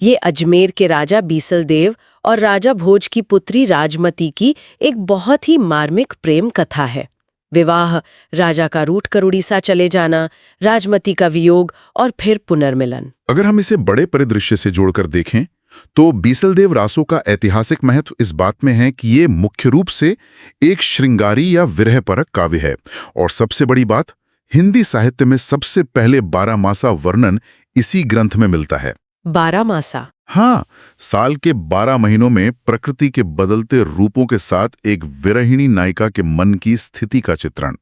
ये अजमेर के राजा बीसलदेव और राजा भोज की पुत्री राजमती की एक बहुत ही मार्मिक प्रेम कथा है। विवाह, राजा का रूठ कर उड़ीसा चले जाना, राजमती का वियोग और फिर पुनर्मिलन। अगर हम इसे बड़े परिदृश्य से जोड़कर देखें तो बीसलदेव रासों का ऐतिहासिक महत्व इस बात में है कि ये मुख्य रूप से एक श्रृंगारी या विरहपरक काव्य है। और सबसे बड़ी बात, हिंदी साहित्य में सबसे पहले 12 मासा वर्णन इसी ग्रंथ में मिलता है। 12 मासा? हाँ, साल के 12 महीनों में प्रकृति के बदलते रूपों के साथ एक विरहिणी नायिका के मन की स्थिति का चित्रण।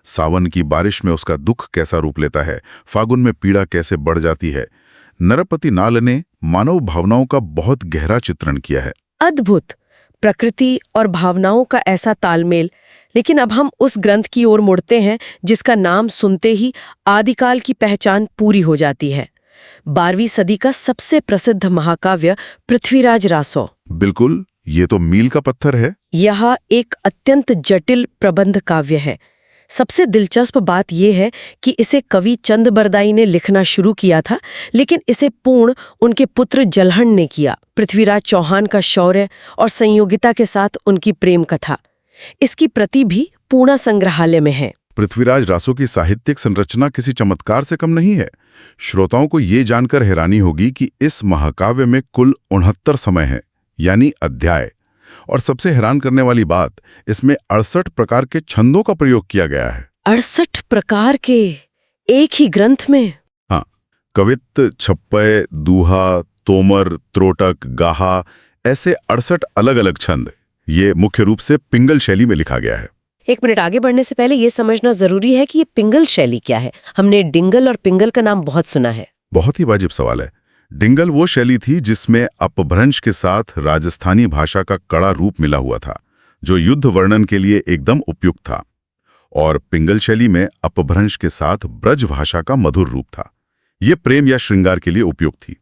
सावन की बारिश में उसका दुख कैसा रूप लेता है, फागुन में पीड़ा कैसे बढ़ जाती है। नरपति नाल ने मानव भावनाओं का बहुत गहरा चित्रण किया है। अद्भुत! प्रकृति और भावनाओं का ऐसा तालमेल। लेकिन अब हम उस ग्रंथ की ओर मुड़ते हैं जिसका नाम सुनते ही आदिकाल की पहचान पूरी हो जाती है। 12वीं सदी का सबसे प्रसिद्ध महाकाव्य पृथ्वीराज रासो। बिल्कुल, ये तो मील का पत्थर है। यह एक अत्यंत जटिल प्रबंध काव्य है। सबसे दिलचस्प बात यह है कि इसे कवि चंद बरदाई ने लिखना शुरू किया था, लेकिन इसे पूर्ण उनके पुत्र जलहन ने किया। पृथ्वीराज चौहान का शौर्य और संयोगिता के साथ उनकी प्रेम कथा। इसकी प्रति भी पूना संग्रहालय में है। पृथ्वीराज रासो की साहित्यिक संरचना किसी चमत्कार से कम नहीं है। श्रोताओं को ये जानकर हैरानी होगी कि इस महाकाव्य में कुल 69 समय है, यानी अध्याय। और सबसे हैरान करने वाली बात, इसमें 68 प्रकार के छंदों का प्रयोग किया गया है। 68 प्रकार के एक ही ग्रंथ में? हाँ, कवित्त, छप्पय, दूहा, तोमर, त्रोटक, गाहा, ऐसे 68 अलग अलग छंद। ये मुख्य रूप से पिंगल शैली में लिखा गया है। एक मिनट आगे बढ़ने से पहले ये समझना जरूरी है कि ये पिंगल शैली क्या है। हमने डिंगल और पिंगल का नाम बहुत सुना है। बहुत ही वाजिब सवाल है। डिंगल वो शैली थी जिसमें अपभ्रंश के साथ राजस्थानी भाषा का कड़ा रूप मिला हुआ था, जो युद्ध वर्णन के लिए एकदम उपयुक्त था। और पिंगल शैली में अपभ्रंश के साथ ब्रज भाषा का मधुर रूप था। ये प्रेम या श्रृंगार के लिए उपयुक्त थी।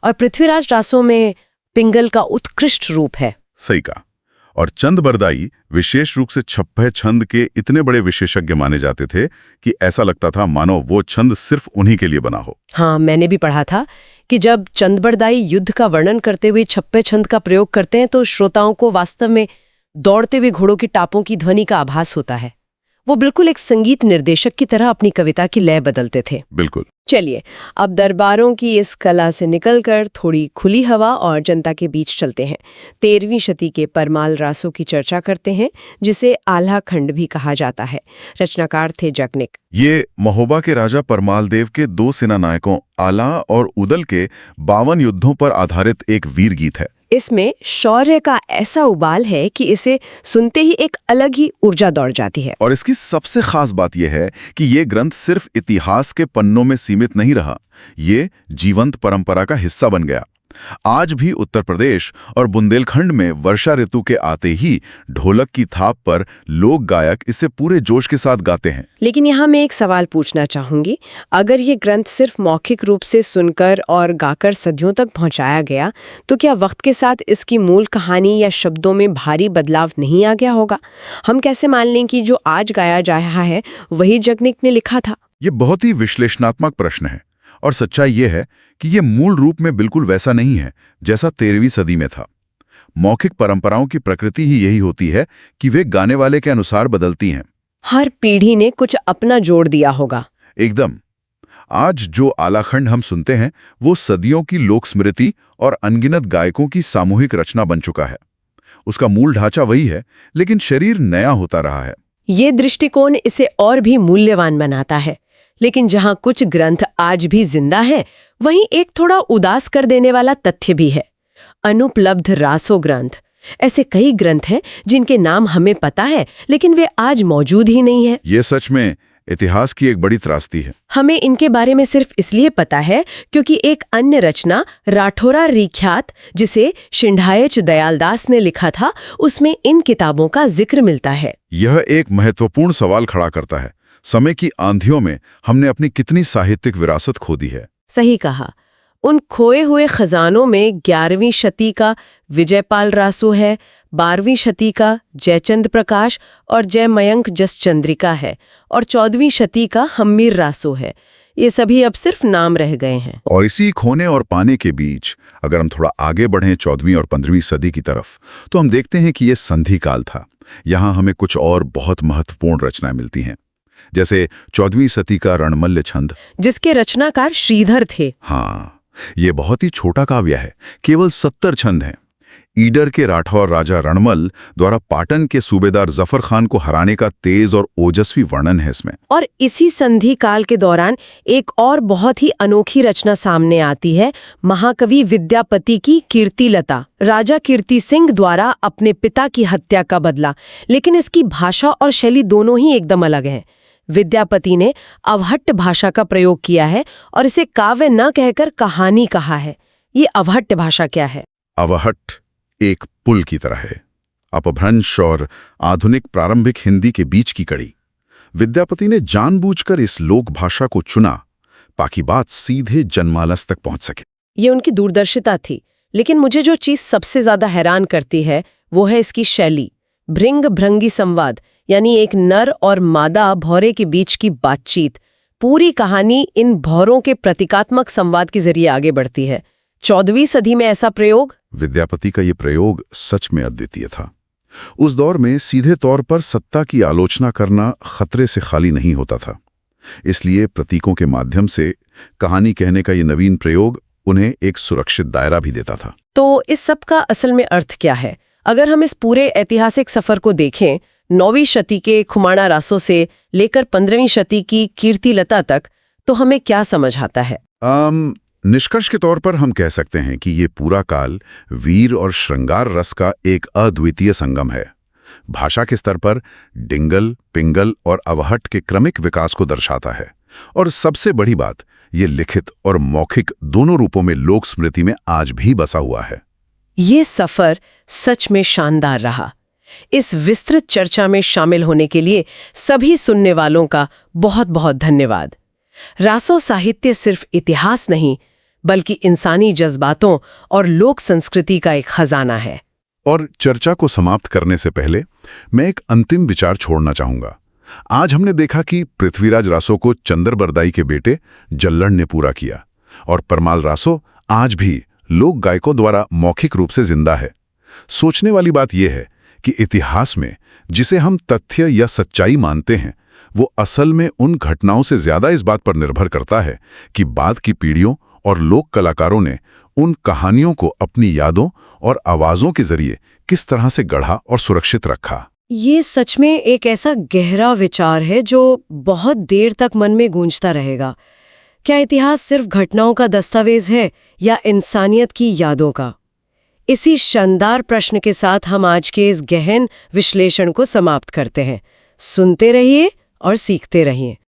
और पृथ्वीराज रासों में पिंगल का उत्कृष्ट रूप है। सही कहा। और चंद बरदाई विशेष रूप से छप्पय छंद के इतने बड़े विशेषज्ञ माने जाते थे कि ऐसा लगता था मानो वो छंद सिर्फ उन्हीं के लिए बना हो। हाँ, मैंने भी पढ़ा था कि जब चंद बरदाई युद्ध का वर्णन करते हुए छप्पय छंद का प्रयोग करते हैं तो श्रोताओं को वास्तव में दौड़ते हुए घोड़ों की टापों की ध्वनि का आभास होता है। वो बिल्कुल एक संगीत निर्देशक की तरह अपनी कविता की लय बदलते थे। बिल्कुल। चलिए, अब दरबारों की इस कला से निकलकर थोड़ी खुली हवा और जनता के बीच चलते हैं। 13वीं शती के परमाल रासों की चर्चा करते हैं, जिसे आल्हा खंड भी कहा जाता है। रचनाकार थे जगनिक। ये महोबा के राजा परमाल देव के 2 सेनानायकों आला और उदल के 52 युद्धों पर आधारित एक वीर गीत है। इसमें शौर्य का ऐसा उबाल है कि इसे सुनते ही एक अलग ही ऊर्जा दौड़ जाती है। और इसकी सबसे खास बात यह है कि ये ग्रंथ सिर्फ इतिहास के पन्नों में सीमित नहीं रहा, ये जीवंत परंपरा का हिस्सा बन गया। आज भी उत्तर प्रदेश और बुंदेलखंड में वर्षा ऋतु के आते ही ढोलक की थाप पर लोक गायक इसे पूरे जोश के साथ गाते हैं। लेकिन यहाँ मैं एक सवाल पूछना चाहूंगी, अगर ये ग्रंथ सिर्फ मौखिक रूप से सुनकर और गाकर सदियों तक पहुंचाया गया, तो क्या वक्त के साथ इसकी मूल कहानी या शब्दों में भारी बदलाव नहीं आ गया होगा? हम कैसे मान लें कि जो आज गाया जा रहा है वही जगनिक ने लिखा था? ये बहुत ही विश्लेषणात्मक प्रश्न है और सच्चाई ये है कि ये मूल रूप में बिल्कुल वैसा नहीं है जैसा 13वीं सदी में था। मौखिक परंपराओं की प्रकृति ही यही होती है कि वे गाने वाले के अनुसार बदलती हैं। हर पीढ़ी ने कुछ अपना जोड़ दिया होगा। एकदम। आज जो आलाखंड हम सुनते हैं वो सदियों की लोक स्मृति और अनगिनत गायकों की सामूहिक रचना बन चुका है। उसका मूल ढांचा वही है, लेकिन शरीर नया होता रहा है। ये दृष्टिकोण इसे और भी मूल्यवान बनाता है। लेकिन जहां कुछ ग्रंथ आज भी जिंदा हैं, वहीं एक थोड़ा उदास कर देने वाला तथ्य भी है। अनुपलब्ध रासो ग्रंथ। ऐसे कई ग्रंथ हैं जिनके नाम हमें पता है, लेकिन वे आज मौजूद ही नहीं है। ये सच में इतिहास की एक बड़ी त्रासदी है। हमें इनके बारे में सिर्फ इसलिए पता है क्योंकि एक अन्य रचना राठौरा रिख्यात, जिसे शिंढायच दयालदास ने लिखा था, उसमें इन किताबों का जिक्र मिलता है। यह एक महत्वपूर्ण सवाल खड़ा करता है। समय की आंधियों में हमने अपनी कितनी साहित्यिक विरासत खो दी है। सही कहा। उन खोए हुए खजानों में 11वीं शती का विजयपाल रासो है, 12वीं शती का जयचंद प्रकाश और जयमयंक जसचंद्रिका है, और 14वीं शती का हम्मीर रासो है। ये सभी अब सिर्फ नाम रह गए हैं। और इसी खोने और पाने के बीच अगर हम थोड़ा आगे बढ़ें 14वीं और 15वीं सदी की तरफ, तो हम देखते हैं कि ये संधि काल था। यहाँ हमें कुछ और बहुत महत्वपूर्ण रचनाएं मिलती हैं, जैसे 14वीं सदी का रणमल्ल छंद, जिसके रचनाकार श्रीधर थे। हाँ, ये बहुत ही छोटा काव्य है, केवल 70 छंद हैं। ईडर के राठौर राजा रणमल द्वारा पाटन के सूबेदार जफर खान को हराने का तेज और ओजस्वी वर्णन है इसमें। और इसी संधि काल के दौरान एक और बहुत ही अनोखी रचना सामने आती है, महाकवि विद्यापति की कीर्तिलता। राजा कीर्ति सिंह द्वारा अपने पिता की हत्या का बदला, लेकिन इसकी भाषा और शैली दोनों ही एकदम अलग हैं। विद्यापति ने अवहट्ट भाषा का प्रयोग किया है और इसे काव्य न कहकर कहानी कहा है। ये अवहट्ट भाषा क्या है? अवहट्ट एक पुल की तरह है, अपभ्रंश और आधुनिक प्रारंभिक हिंदी के बीच की कड़ी। विद्यापति ने जानबूझकर इस लोक भाषा को चुना ताकि बात सीधे जनमानस तक पहुंच सके। ये उनकी दूरदर्शिता थी। लेकिन मुझे जो चीज सबसे ज्यादा हैरान करती है वो है इसकी शैली। भृंग भृंगी संवाद, यानी एक नर और मादा भौरे के बीच की बातचीत। पूरी कहानी इन भौरों के प्रतीकात्मक संवाद के जरिए आगे बढ़ती है। 14वीं सदी में ऐसा प्रयोग? विद्यापति का ये प्रयोग सच में अद्वितीय था। उस दौर में सीधे तौर पर सत्ता की आलोचना करना खतरे से खाली नहीं होता था। इसलिए प्रतीकों के माध्यम से कहानी कहने का ये नवीन प्रयोग उन्हें एक सुरक्षित दायरा भी देता था। तो इस सब का असल में अर्थ क्या है? अगर हम इस पूरे ऐतिहासिक सफर को देखें, 9वीं शती के खुमाणा रासों से लेकर 15वीं शती की कीर्तिलता तक, तो हमें क्या समझ आता है? निष्कर्ष के तौर पर हम कह सकते हैं कि ये पूरा काल वीर और श्रृंगार रस का एक अद्वितीय संगम है। भाषा के स्तर पर डिंगल, पिंगल और अवहट्ट के क्रमिक विकास को दर्शाता है। और सबसे बड़ी बात, ये लिखित और मौखिक दोनों रूपों में लोक स्मृति में आज भी बसा हुआ है। ये सफर सच में शानदार रहा। इस विस्तृत चर्चा में शामिल होने के लिए सभी सुनने वालों का बहुत बहुत धन्यवाद। रासो साहित्य सिर्फ इतिहास नहीं, बल्कि इंसानी जज्बातों और लोक संस्कृति का एक खजाना है। और चर्चा को समाप्त करने से पहले मैं एक अंतिम विचार छोड़ना चाहूंगा। आज हमने देखा कि पृथ्वीराज रासो को चंदर बरदाई के बेटे जल्लड़ ने पूरा किया, और परमाल रासो आज भी लोक गायकों द्वारा मौखिक रूप से जिंदा है। सोचने वाली बात यह है कि इतिहास में जिसे हम तथ्य या सच्चाई मानते हैं, वो असल में उन घटनाओं से ज्यादा इस बात पर निर्भर करता है कि बाद की पीढ़ियों और लोक कलाकारों ने उन कहानियों को अपनी यादों और आवाजों के जरिए किस तरह से गढ़ा और सुरक्षित रखा। ये सच में एक ऐसा गहरा विचार है जो बहुत देर तक मन में गूंजता रहेगा। क्या इतिहास सिर्फ घटनाओं का दस्तावेज है या इंसानियत की यादों का? इसी शानदार प्रश्न के साथ हम आज के इस गहन विश्लेषण को समाप्त करते हैं। सुनते रहिए और सीखते रहिए।